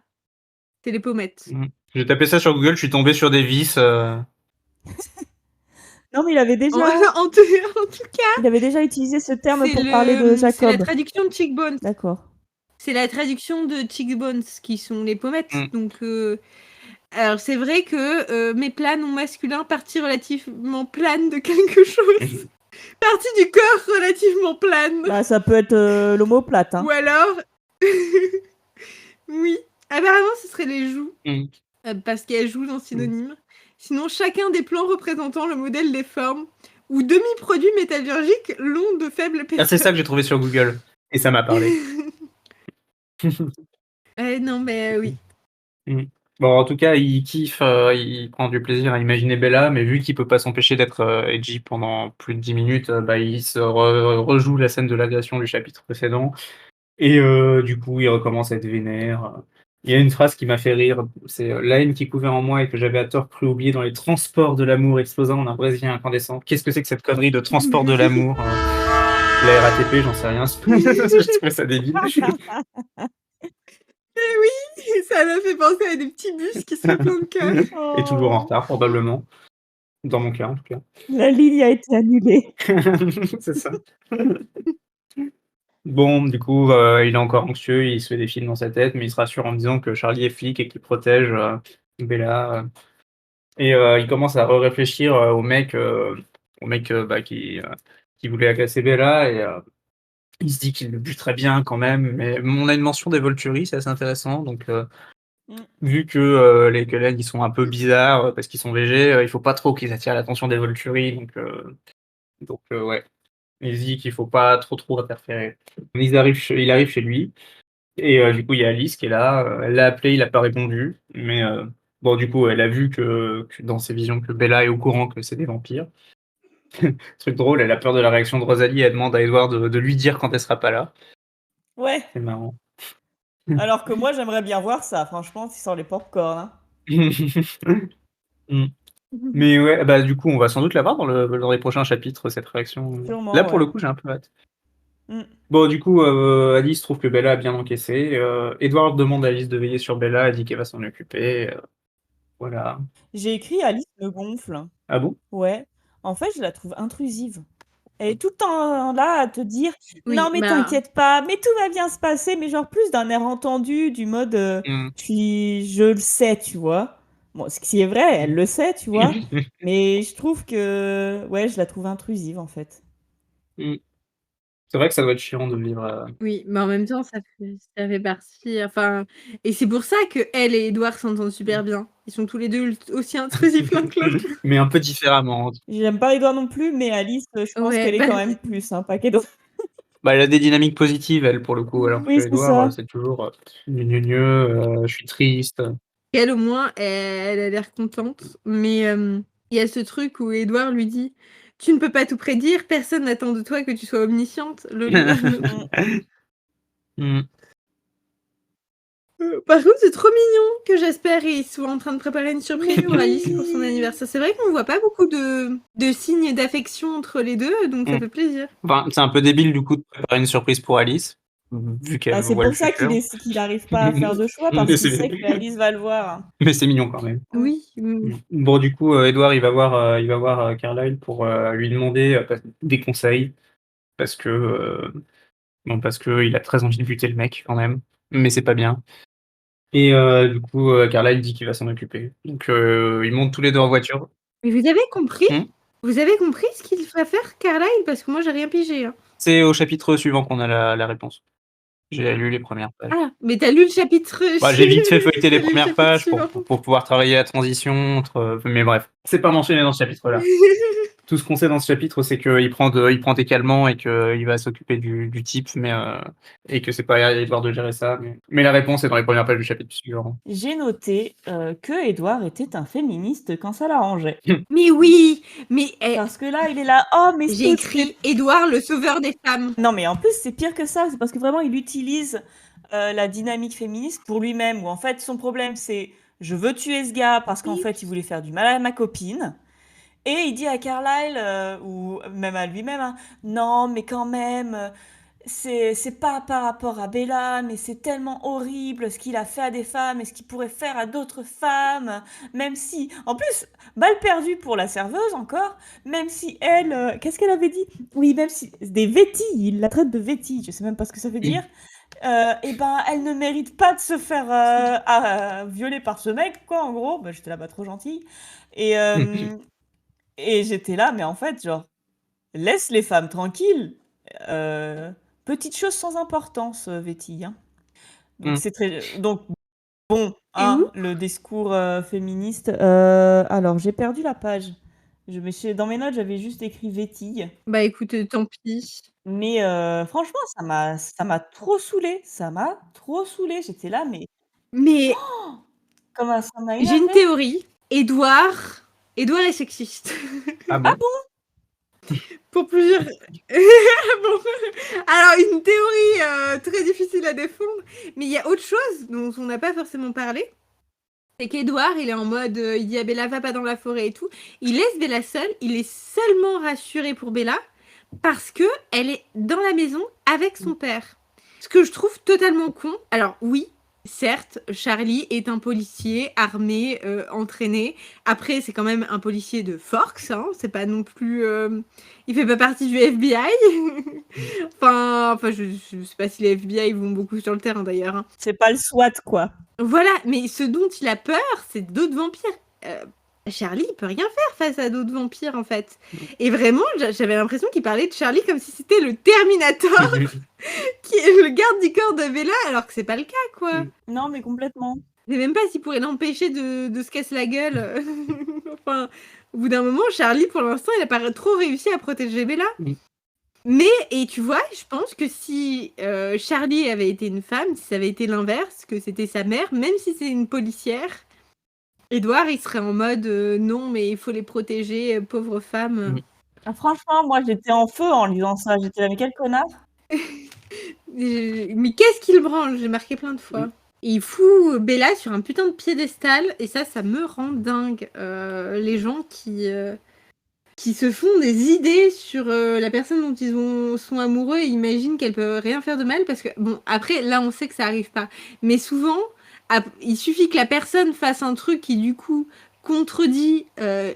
C'est les pommettes. J'ai tapé ça sur Google, je suis tombé sur des vis. Non, mais il avait déjà. En tout cas. Il avait déjà utilisé ce terme c'est pour parler de C'est Jacob. la traduction de Cheekbones. D'accord. C'est la traduction de Cheekbones qui sont les pommettes. Donc, alors c'est vrai que mes plats non masculins, partie relativement plane de quelque chose. Partie du corps relativement plane. Bah, ça peut être l'omoplate. Hein. Ou alors. Oui. Apparemment, ce serait les joues. Parce qu'elles jouent dans synonyme. Sinon, chacun des plans représentant le modèle des formes ou demi-produits métallurgiques longs de faible épaisseur. Ah, c'est ça que j'ai trouvé sur Google. Et ça m'a parlé. Non, mais oui. Bon, en tout cas, il kiffe, il prend du plaisir à imaginer Bella, mais vu qu'il peut pas s'empêcher d'être edgy pendant plus de 10 minutes, bah, il se rejoue la scène de l'agression du chapitre précédent. Et du coup, il recommence à être vénère. Il y a une phrase qui m'a fait rire, c'est la haine qui couvait en moi et que j'avais à tort cru oublier dans les transports de l'amour explosant en un brésilien incandescent. Qu'est-ce que c'est que cette connerie de transport de l'amour La RATP, j'en sais rien. Je trouve ça débile. Et oui, ça m'a fait penser à des petits bus qui se font plein de cœur. Et toujours en retard, probablement. Dans mon cas, en tout cas. La ligne a été annulée. C'est ça. Bon, du coup, il est encore anxieux, il se fait des films dans sa tête, mais il se rassure en disant que Charlie est flic et qu'il protège Bella. Et il commence à réfléchir au mec bah, qui voulait agresser Bella. Et il se dit qu'il le buterait bien quand même. Mais on a une mention des Volturi, c'est assez intéressant. Donc, vu que les Cullen, ils sont un peu bizarres parce qu'ils sont végés, il faut pas trop qu'ils attirent l'attention des Volturi. Donc ouais. Il se dit qu'il faut pas trop interférer. Il arrive chez lui, et du coup, il y a Alice qui est là. Elle l'a appelé, il a pas répondu. Mais bon, du coup, elle a vu que dans ses visions que Bella est au courant que c'est des vampires. Truc drôle, elle a peur de la réaction de Rosalie. Elle demande à Edward de lui dire quand elle sera pas là. Ouais. C'est marrant. Alors que moi, j'aimerais bien voir ça. Franchement, si sort les popcorn. Hein. Mais ouais, bah du coup, on va sans doute la voir dans les prochains chapitres, cette réaction. Sûrement, Là, pour ouais. le coup, j'ai un peu hâte. Bon, du coup, Alice trouve que Bella a bien encaissé. Edward demande à Alice de veiller sur Bella, elle dit qu'elle va s'en occuper. Voilà. J'ai écrit Alice me gonfle. Ah bon? Ouais. En fait, je la trouve intrusive. Elle est tout le temps là à te dire Oui, non, mais bah. t'inquiète pas, mais tout va bien se passer, mais genre plus d'un air entendu, du mode je le sais, tu vois. Bon, ce qui est vrai, elle le sait, tu vois. Mais je trouve que ouais, je la trouve intrusive en fait. C'est vrai que ça doit être chiant de vivre. Oui, mais en même temps, ça fait partie. Enfin, et c'est pour ça que elle et Edouard s'entendent super bien. Ils sont tous les deux aussi intrusifs l'un que l'autre. Mais un peu différemment. J'aime pas Edouard non plus, mais Alice, je pense Ouais, qu'elle est bah, quand même plus sympa qu'Edouard. Bah, elle a des dynamiques positives, elle, pour le coup, alors Oui, que c'est Edouard, ça. c'est toujours gneu, je suis triste. elle, au moins, elle a l'air contente. Mais il y a ce truc où Edouard lui dit tu ne peux pas tout prédire, personne n'attend de toi que tu sois omnisciente. Mm. Par contre, c'est trop mignon que Jasper il soit en train de préparer une surprise pour Alice pour son anniversaire. C'est vrai qu'on voit pas beaucoup de signes d'affection entre les deux, donc ça fait plaisir. Enfin, c'est un peu débile du coup de préparer une surprise pour Alice, vu qu'elle Bah, c'est voit le pour ça futur. qu'il arrive pas à faire de choix, parce Mais qu'il c'est- sait que Alice va le voir. Mais c'est mignon quand même. Oui. Bon, du coup, Edouard, il va voir Carlyle pour lui demander des conseils parce que parce que il a très envie de buter le mec quand même, mais c'est pas bien. Et du coup, Carlyle dit qu'il va s'en occuper. Donc, ils montent tous les deux en voiture. Mais vous avez compris Hmm. Vous avez compris ce qu'il va faire, Carlyle? Parce que moi, j'ai rien pigé. Hein. C'est au chapitre suivant qu'on a la réponse. J'ai lu les premières pages. Ah, mais t'as lu le chapitre... Bah, j'ai vite fait feuilleter les T'as lu le premières chapitre pages suivant. pour pouvoir travailler la transition entre. Mais bref, c'est pas mentionné dans ce chapitre-là. Tout ce qu'on sait dans ce chapitre, c'est qu'il prend des calmants et qu'il va s'occuper du type, et que c'est pas à Edouard de gérer ça. Mais la réponse est dans les premières pages du chapitre suivant. J'ai noté que Edouard était un féministe quand ça l'arrangeait. Mais oui, mais Parce que là, il est là, oh mais j'ai écrit Edouard, le sauveur des femmes. Non, mais en plus, c'est pire que ça. C'est parce que vraiment, il utilise la dynamique féministe pour lui-même. Où en fait, son problème, c'est je veux tuer ce gars parce qu'en fait, il voulait faire du mal à ma copine. Et il dit à Carlyle, ou même à lui-même, hein, non, mais quand même, c'est pas par rapport à Bella, mais c'est tellement horrible ce qu'il a fait à des femmes et ce qu'il pourrait faire à d'autres femmes. Même si, en plus, balle perdue pour la serveuse encore, même si elle, qu'est-ce qu'elle avait dit? Oui, même si, des vétilles, il la traite de vétilles, je sais même pas ce que ça veut dire. Et ben, elle ne mérite pas de se faire violer par ce mec, quoi, en gros. Bah, j'étais là-bas trop gentille. Et j'étais là, mais en fait, genre, laisse les femmes tranquilles. Petite chose sans importance, Vétille. Hein. Donc, c'est très. Donc, bon, hein, le discours féministe. Alors, j'ai perdu la page. Dans mes notes, j'avais juste écrit Vétille. Bah écoute, tant pis. Mais franchement, ça m'a trop saoulée. Ça m'a trop saoulée. J'étais là, mais. Mais. Oh, comment ça m'a J'ai une théorie. Edouard est sexiste. Ah bon? Pour plusieurs. Bon. Alors, une théorie très difficile à défendre, mais il y a autre chose dont on n'a pas forcément parlé. C'est qu'Edouard, il est en mode, il dit à Bella, va pas dans la forêt et tout. Il laisse Bella seule, il est seulement rassuré pour Bella parce que elle est dans la maison avec son père. Ce que je trouve totalement con. Alors oui, certes, Charlie est un policier armé, entraîné. Après, c'est quand même un policier de force, hein. C'est pas non plus... Il fait pas partie du FBI. enfin, je sais pas si les FBI vont beaucoup sur le terrain d'ailleurs. Hein. C'est pas le SWAT, quoi. Voilà, mais ce dont il a peur, c'est d'autres vampires. Charlie, il peut rien faire face à d'autres vampires, en fait. Et vraiment, j'avais l'impression qu'il parlait de Charlie comme si c'était le Terminator qui est le garde du corps de Bella, alors que c'est pas le cas, quoi. Non, mais complètement. Je sais même pas s'il pourrait l'empêcher de se casser la gueule. Enfin, au bout d'un moment, Charlie, pour l'instant, il a pas trop réussi à protéger Bella. Mais, et tu vois, je pense que si Charlie avait été une femme, si ça avait été l'inverse, que c'était sa mère, même si c'est une policière, Edouard, il serait en mode non, mais il faut les protéger, pauvres femmes. Ah, franchement, moi, j'étais en feu en lisant ça. J'étais là, mais quel connard. Mais qu'est-ce qu'il branle? J'ai marqué plein de fois. Et il fout Bella sur un putain de piédestal, et ça me rend dingue. Les gens qui se font des idées sur la personne dont ils sont amoureux et imaginent qu'elle peut rien faire de mal, parce que, bon, après, là, on sait que ça arrive pas. Mais souvent, il suffit que la personne fasse un truc qui, du coup, contredit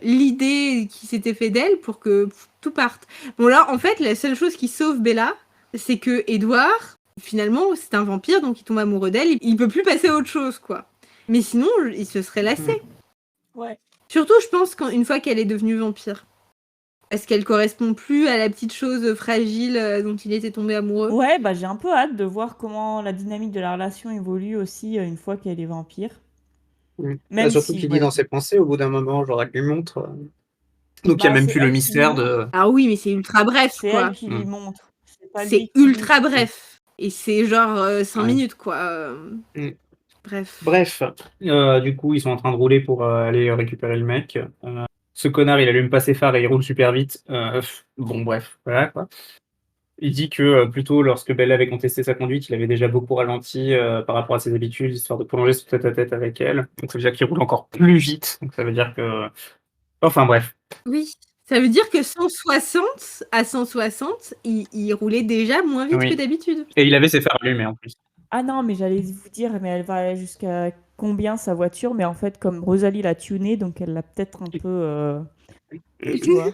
l'idée qui s'était fait d'elle pour que tout parte. Bon, là, en fait, la seule chose qui sauve Bella, c'est que Edouard, finalement, c'est un vampire, donc il tombe amoureux d'elle, il peut plus passer à autre chose, quoi. Mais sinon, il se serait lassé. Ouais. Surtout, je pense, une fois qu'elle est devenue vampire. Est-ce qu'elle correspond plus à la petite chose fragile dont il était tombé amoureux? Ouais, bah j'ai un peu hâte de voir comment la dynamique de la relation évolue aussi une fois qu'elle est vampire. Même Surtout si, qu'il lit voilà. dans ses pensées au bout d'un moment, genre elle lui montre. Donc il y a Bah, même c'est plus le elle qui lui mystère montre. de. Ah oui, mais c'est ultra bref, C'est elle quoi. qui lui montre. C'est pas C'est lui qui lit. ultra bref. Et c'est genre 5 Ouais. minutes, quoi. Mm. Bref. Bref, du coup, ils sont en train de rouler pour aller récupérer le mec. Ce connard, il allume pas ses phares et il roule super vite. Bon, bref, voilà quoi. Il dit que plutôt lorsque Bella avait contesté sa conduite, il avait déjà beaucoup ralenti par rapport à ses habitudes, histoire de prolonger son tête-à-tête avec elle. Donc ça veut dire qu'il roule encore plus vite. Donc ça veut dire que. Enfin bref. Oui. Ça veut dire que 160 à 160, il roulait déjà moins vite que Oui. d'habitude. Et il avait ses phares allumés en plus. Ah non, mais j'allais vous dire, mais elle va aller jusqu'à combien sa voiture? Mais en fait, comme Rosalie l'a tunée, donc elle l'a peut-être un peu. Tu vois?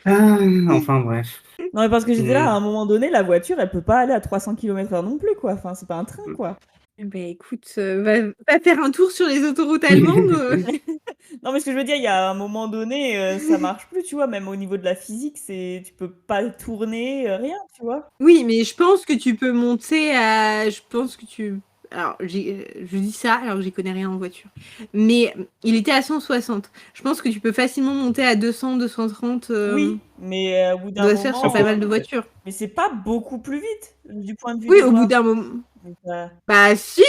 Enfin bref. Non, mais parce que j'étais là, à un moment donné, la voiture, elle peut pas aller à 300 km/h non plus, quoi. Enfin, c'est pas un train, quoi. Bah écoute, va faire un tour sur les autoroutes allemandes. Non, mais ce que je veux dire, il y a un moment donné, ça marche plus, tu vois? Même au niveau de la physique, tu peux pas tourner, rien, tu vois? Oui, mais je pense que tu peux monter à. Je pense que tu. Alors, je dis ça alors que j'y connais rien en voiture. Mais il était à 160. Je pense que tu peux facilement monter à 200, 230. Oui, mais au bout d'un doit se faire sur pas moment, mal de voitures. mais c'est pas beaucoup plus vite, du point de vue Oui, au bout d'Edouard. d'un moment. Donc, Bah si.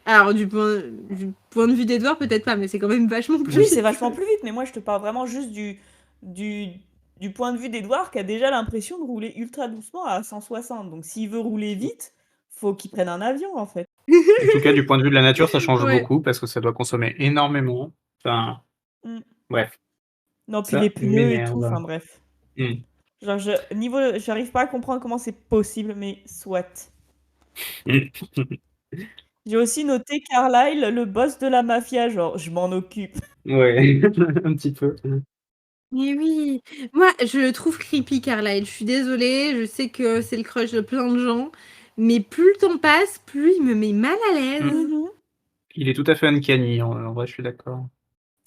Alors du point de vue d'Edouard, peut-être pas, mais c'est quand même vachement plus Oui, vite. c'est vachement plus vite, mais moi je te parle vraiment juste du point de vue d'Edouard qui a déjà l'impression de rouler ultra doucement à 160. Donc s'il veut rouler vite, faut qu'il prenne un avion en fait. En tout cas, du point de vue de la nature, ça change Ouais. beaucoup parce que ça doit consommer énormément. Enfin, Mm. bref. Non, puis Ça les pneus et tout, m'énerve. enfin bref. Mm. Genre, j'arrive pas à comprendre comment c'est possible, mais soit. J'ai aussi noté Carlyle, le boss de la mafia, genre, je m'en occupe. Ouais, un petit peu. Mais oui, moi je le trouve creepy Carlyle, je suis désolée, je sais que c'est le crush de plein de gens, mais plus le temps passe, plus il me met mal à l'aise. Mhm. Il est tout à fait uncanny, en vrai, je suis d'accord.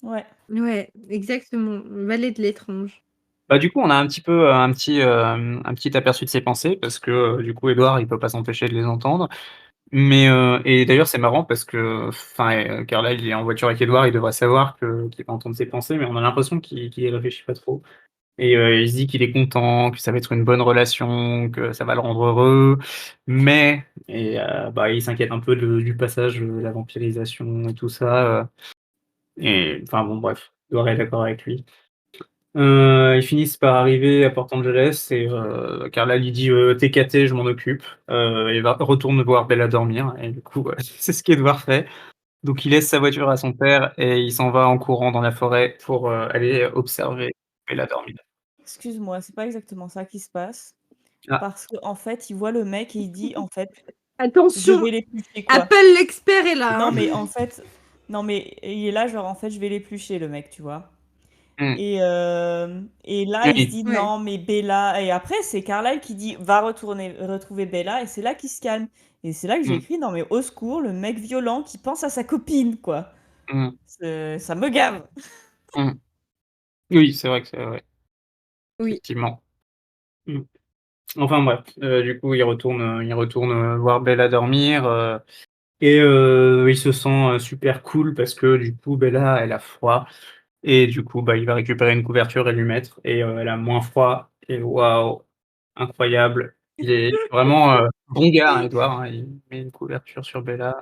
Ouais. Ouais, exactement, valet de l'étrange. Bah, du coup, on a un petit peu, un petit aperçu de ses pensées parce que, du coup, Édouard, il peut pas s'empêcher de les entendre. Mais, et d'ailleurs, c'est marrant parce que, enfin, Carlyle, il est en voiture avec Édouard, il devrait savoir qu'il va entendre ses pensées, mais on a l'impression qu'il y réfléchit pas trop. Et il se dit qu'il est content, que ça va être une bonne relation, que ça va le rendre heureux, mais bah, il s'inquiète un peu du passage de la vampirisation et tout ça. Et enfin bon, bref, Edward est d'accord avec lui. Ils finissent par arriver à Port Angeles et Carla lui dit t'es caté, je m'en occupe. Et retourne voir Bella dormir. Et du coup, c'est ce qu'Edward fait. Donc il laisse sa voiture à son père et il s'en va en courant dans la forêt pour aller observer Bella dormir. Excuse-moi, c'est pas exactement ça qui se passe. Ah. Parce qu'en fait, il voit le mec et il dit, en fait, je Attention, vais l'éplucher, quoi. Apple l'expert est là. Non, hein. mais en fait, non, mais il est là, genre, en fait, je vais l'éplucher, le mec, tu vois. Mm. Et là, il se Oui. dit, Ouais. non, mais Bella. Et après, c'est Carlyle qui dit, va retrouver Bella. Et c'est là qu'il se calme. Et c'est là que j'ai Mm. écrit, non, mais au secours, le mec violent qui pense à sa copine, quoi. Mm. Ça me gave. Mm. Oui, c'est vrai que c'est vrai. Oui. Effectivement. Mm. Enfin bref, du coup, il retourne voir Bella dormir. Et il se sent super cool parce que du coup, Bella, elle a froid. Et du coup, bah, il va récupérer une couverture et lui mettre. Et elle a moins froid. Et waouh, incroyable. Il est vraiment bon gars, hein, Edouard. Hein, il met une couverture sur Bella.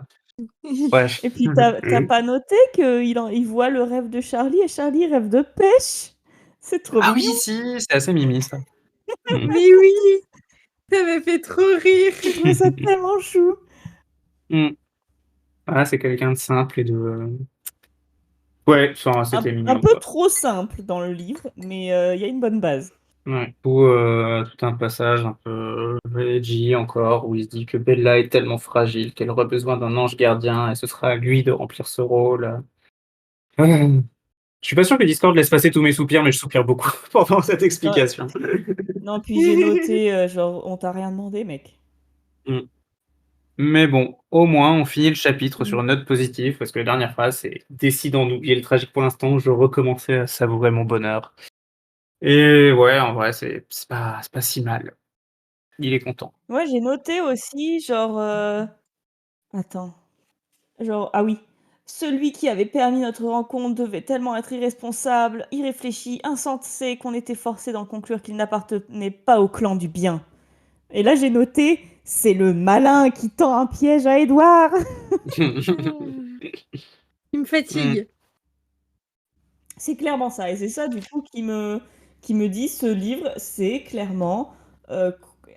Bref. Et puis, t'as pas noté qu'il voit le rêve de Charlie et Charlie rêve de pêche? C'est trop Ah oui, mignon. si, c'est assez mimi ça. Mm. Mais oui, ça m'a fait trop rire. J'ai trouvé ça tellement chou. Mm. Ah, c'est quelqu'un de simple et de. Ouais, enfin, c'était Un mignon, peu quoi. trop simple dans le livre, mais il y a une bonne base. Ouais. Ou tout un passage un peu edgy encore, où il se dit que Bella est tellement fragile qu'elle aurait besoin d'un ange gardien et ce sera à lui de remplir ce rôle. Je suis pas sûr que Discord laisse passer tous mes soupirs, mais je soupire beaucoup pendant cette explication. Non, puis j'ai noté, genre, on t'a rien demandé, mec. Mm. Mais bon, au moins, on finit le chapitre sur Mm. une note positive, parce que la dernière phrase, c'est « Décidant d'oublier le tragique pour l'instant, je recommençais à savourer mon bonheur ». Et ouais, en vrai, c'est pas si mal. Il est content. Moi, j'ai noté aussi, genre, attends, genre, ah oui, celui qui avait permis notre rencontre devait tellement être irresponsable, irréfléchi, insensé qu'on était forcé d'en conclure qu'il n'appartenait pas au clan du bien. Et là, j'ai noté, c'est le malin qui tend un piège à Édouard. Il me fatigue. C'est clairement ça. Et c'est ça, du coup, qui me dit, ce livre, c'est clairement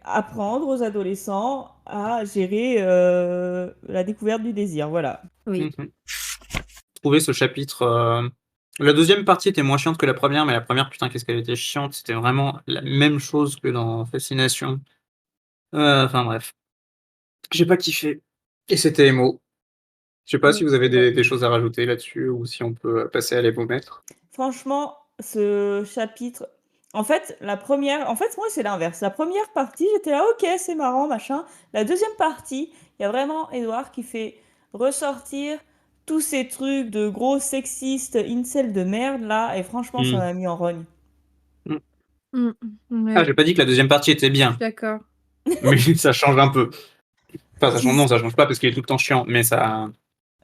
apprendre aux adolescents à gérer la découverte du désir. Voilà. Oui. Trouver ce chapitre. La deuxième partie était moins chiante que la première, mais la première, putain, qu'est-ce qu'elle était chiante. C'était vraiment la même chose que dans Fascination. Enfin bref. J'ai pas kiffé. Et c'était émo. Je sais pas si vous avez des choses à rajouter là-dessus ou si on peut passer à l'évomètre. Franchement, ce chapitre. En fait, moi, c'est l'inverse. La première partie, j'étais là, ok, c'est marrant, machin. La deuxième partie, il y a vraiment Edouard qui fait ressortir tous ces trucs de gros sexistes, incel de merde, là. Et franchement, ça m'a mis en rogne. Ah, j'ai pas dit que la deuxième partie était bien. D'accord. Mais ça change un peu. Enfin, ça change pas parce qu'il est tout le temps chiant, mais ça.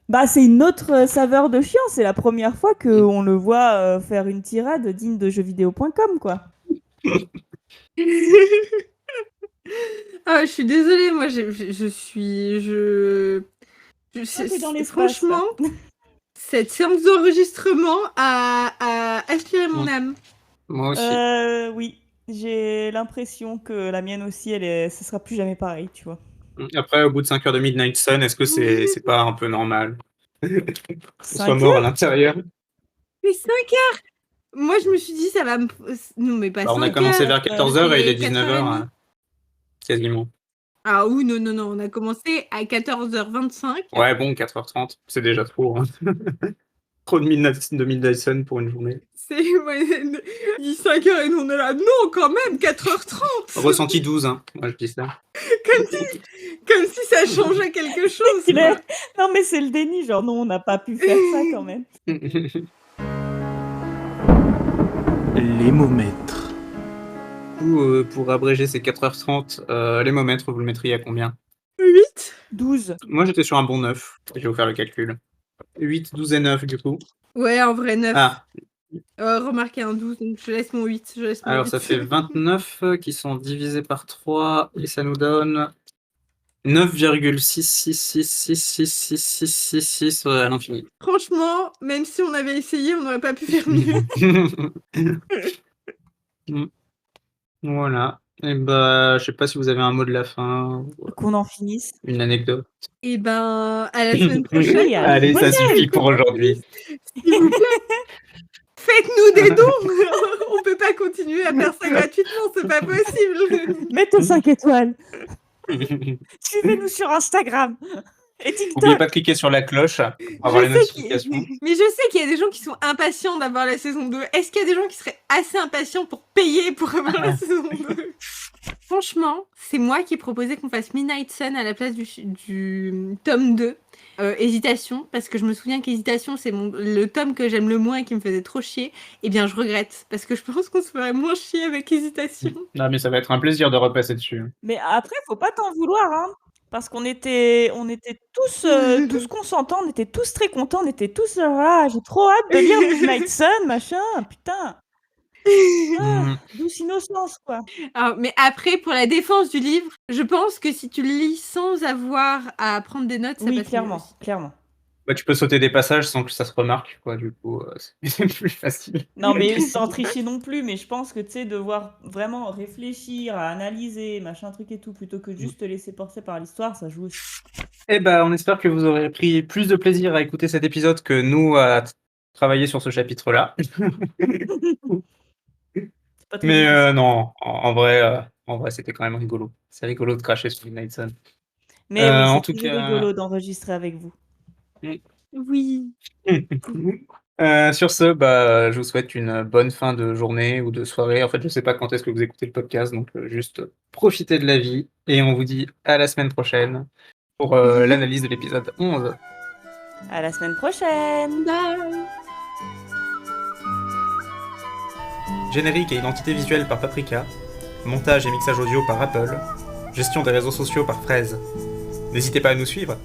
Bah, c'est une autre saveur de chiant. C'est la première fois qu'on le voit faire une tirade digne de jeuxvideo.com, quoi. Ah, je suis désolée, moi, je suis... t'es dans l'espace, franchement, cette séance d'enregistrement a aspiré mon âme. Moi aussi. Oui. J'ai l'impression que la mienne aussi, ce sera plus jamais pareil, tu vois. Après, au bout de 5 heures de Midnight Sun, est-ce que c'est pas un peu normal qu'on soit 5 mort à heures l'intérieur? Mais 5 heures! Moi, je me suis dit, ça va me... Non, mais pas 5 heures. On a commencé vers 14h et il est c'est 19h. Quasiment. Ah oui, non, on a commencé à 14h25. Ouais, bon, 4h30, c'est déjà trop. Hein. Trop de Midnight Sun pour une journée. C'est... Ouais, il dit 5h et nous, on est là. Non, quand même, 4h30! Ressenti 12, hein. Moi, je dis ça. Comme si ça changeait quelque chose. Claire. Non, mais c'est le déni, genre non, on n'a pas pu faire ça quand même. L'émomètre. Pour abréger ces 4h30, l'émomètre, vous le mettriez à combien? 8? 12. Moi, j'étais sur un bon 9. Je vais vous faire le calcul. 8, 12 et 9, du coup. Ouais, en vrai, 9. Ah. Remarquez un 12, donc je laisse mon 8. Alors, ça fait 29 qui sont divisés par 3 et ça nous donne 9,666666666 à l'infini. Franchement, même si on avait essayé, on n'aurait pas pu faire mieux. Voilà. Et bah, je sais pas si vous avez un mot de la fin. Qu'on en finisse. Une anecdote. Et ben, à la semaine prochaine. Allez, ça suffit pour aujourd'hui. S'il vous plaît, faites-nous des dons. On peut pas continuer à faire ça gratuitement, c'est pas possible. Mettez 5 étoiles. Suivez-nous sur Instagram et TikTok. N'oubliez pas de cliquer sur la cloche pour avoir les notifications. Mais je sais qu'il y a des gens qui sont impatients d'avoir la saison 2. Est-ce qu'il y a des gens qui seraient assez impatients pour payer pour avoir la saison 2? Franchement, c'est moi qui ai proposé qu'on fasse Midnight Sun à la place du tome 2. Hésitation, parce que je me souviens qu'Hésitation, c'est le tome que j'aime le moins et qui me faisait trop chier. Eh bien, je regrette, parce que je pense qu'on se ferait moins chier avec Hésitation. Non, mais ça va être un plaisir de repasser dessus. Mais après, faut pas t'en vouloir, hein. Parce qu'on était tous consentants, on était tous très contents, on était tous là, j'ai trop hâte de lire Midnight Sun, machin, putain. Douce innocence, quoi. Alors, mais après, pour la défense du livre, je pense que si tu le lis sans avoir à prendre des notes, ça passe clairement, mieux. clairement. Bah, tu peux sauter des passages sans que ça se remarque, quoi, du coup, c'est plus facile. Non, mais sans tricher non plus, mais je pense que, tu sais, devoir vraiment réfléchir, à analyser, machin, truc et tout, plutôt que juste te laisser porter par l'histoire, ça joue aussi. Eh ben, on espère que vous aurez pris plus de plaisir à écouter cet épisode que nous à travailler sur ce chapitre-là. Mais non, en vrai, c'était quand même rigolo. C'est rigolo de cracher sur Midnight Sun. Mais oui, en c'est tout toujours cas... rigolo d'enregistrer avec vous. Oui. Sur ce, bah, je vous souhaite une bonne fin de journée ou de soirée. En fait, je sais pas quand est-ce que vous écoutez le podcast, donc juste profitez de la vie. Et on vous dit à la semaine prochaine pour l'analyse de l'épisode 11. À la semaine prochaine. Bye. Générique et identité visuelle par Paprika. Montage et mixage audio par Apple. Gestion des réseaux sociaux par Fraise. N'hésitez pas à nous suivre.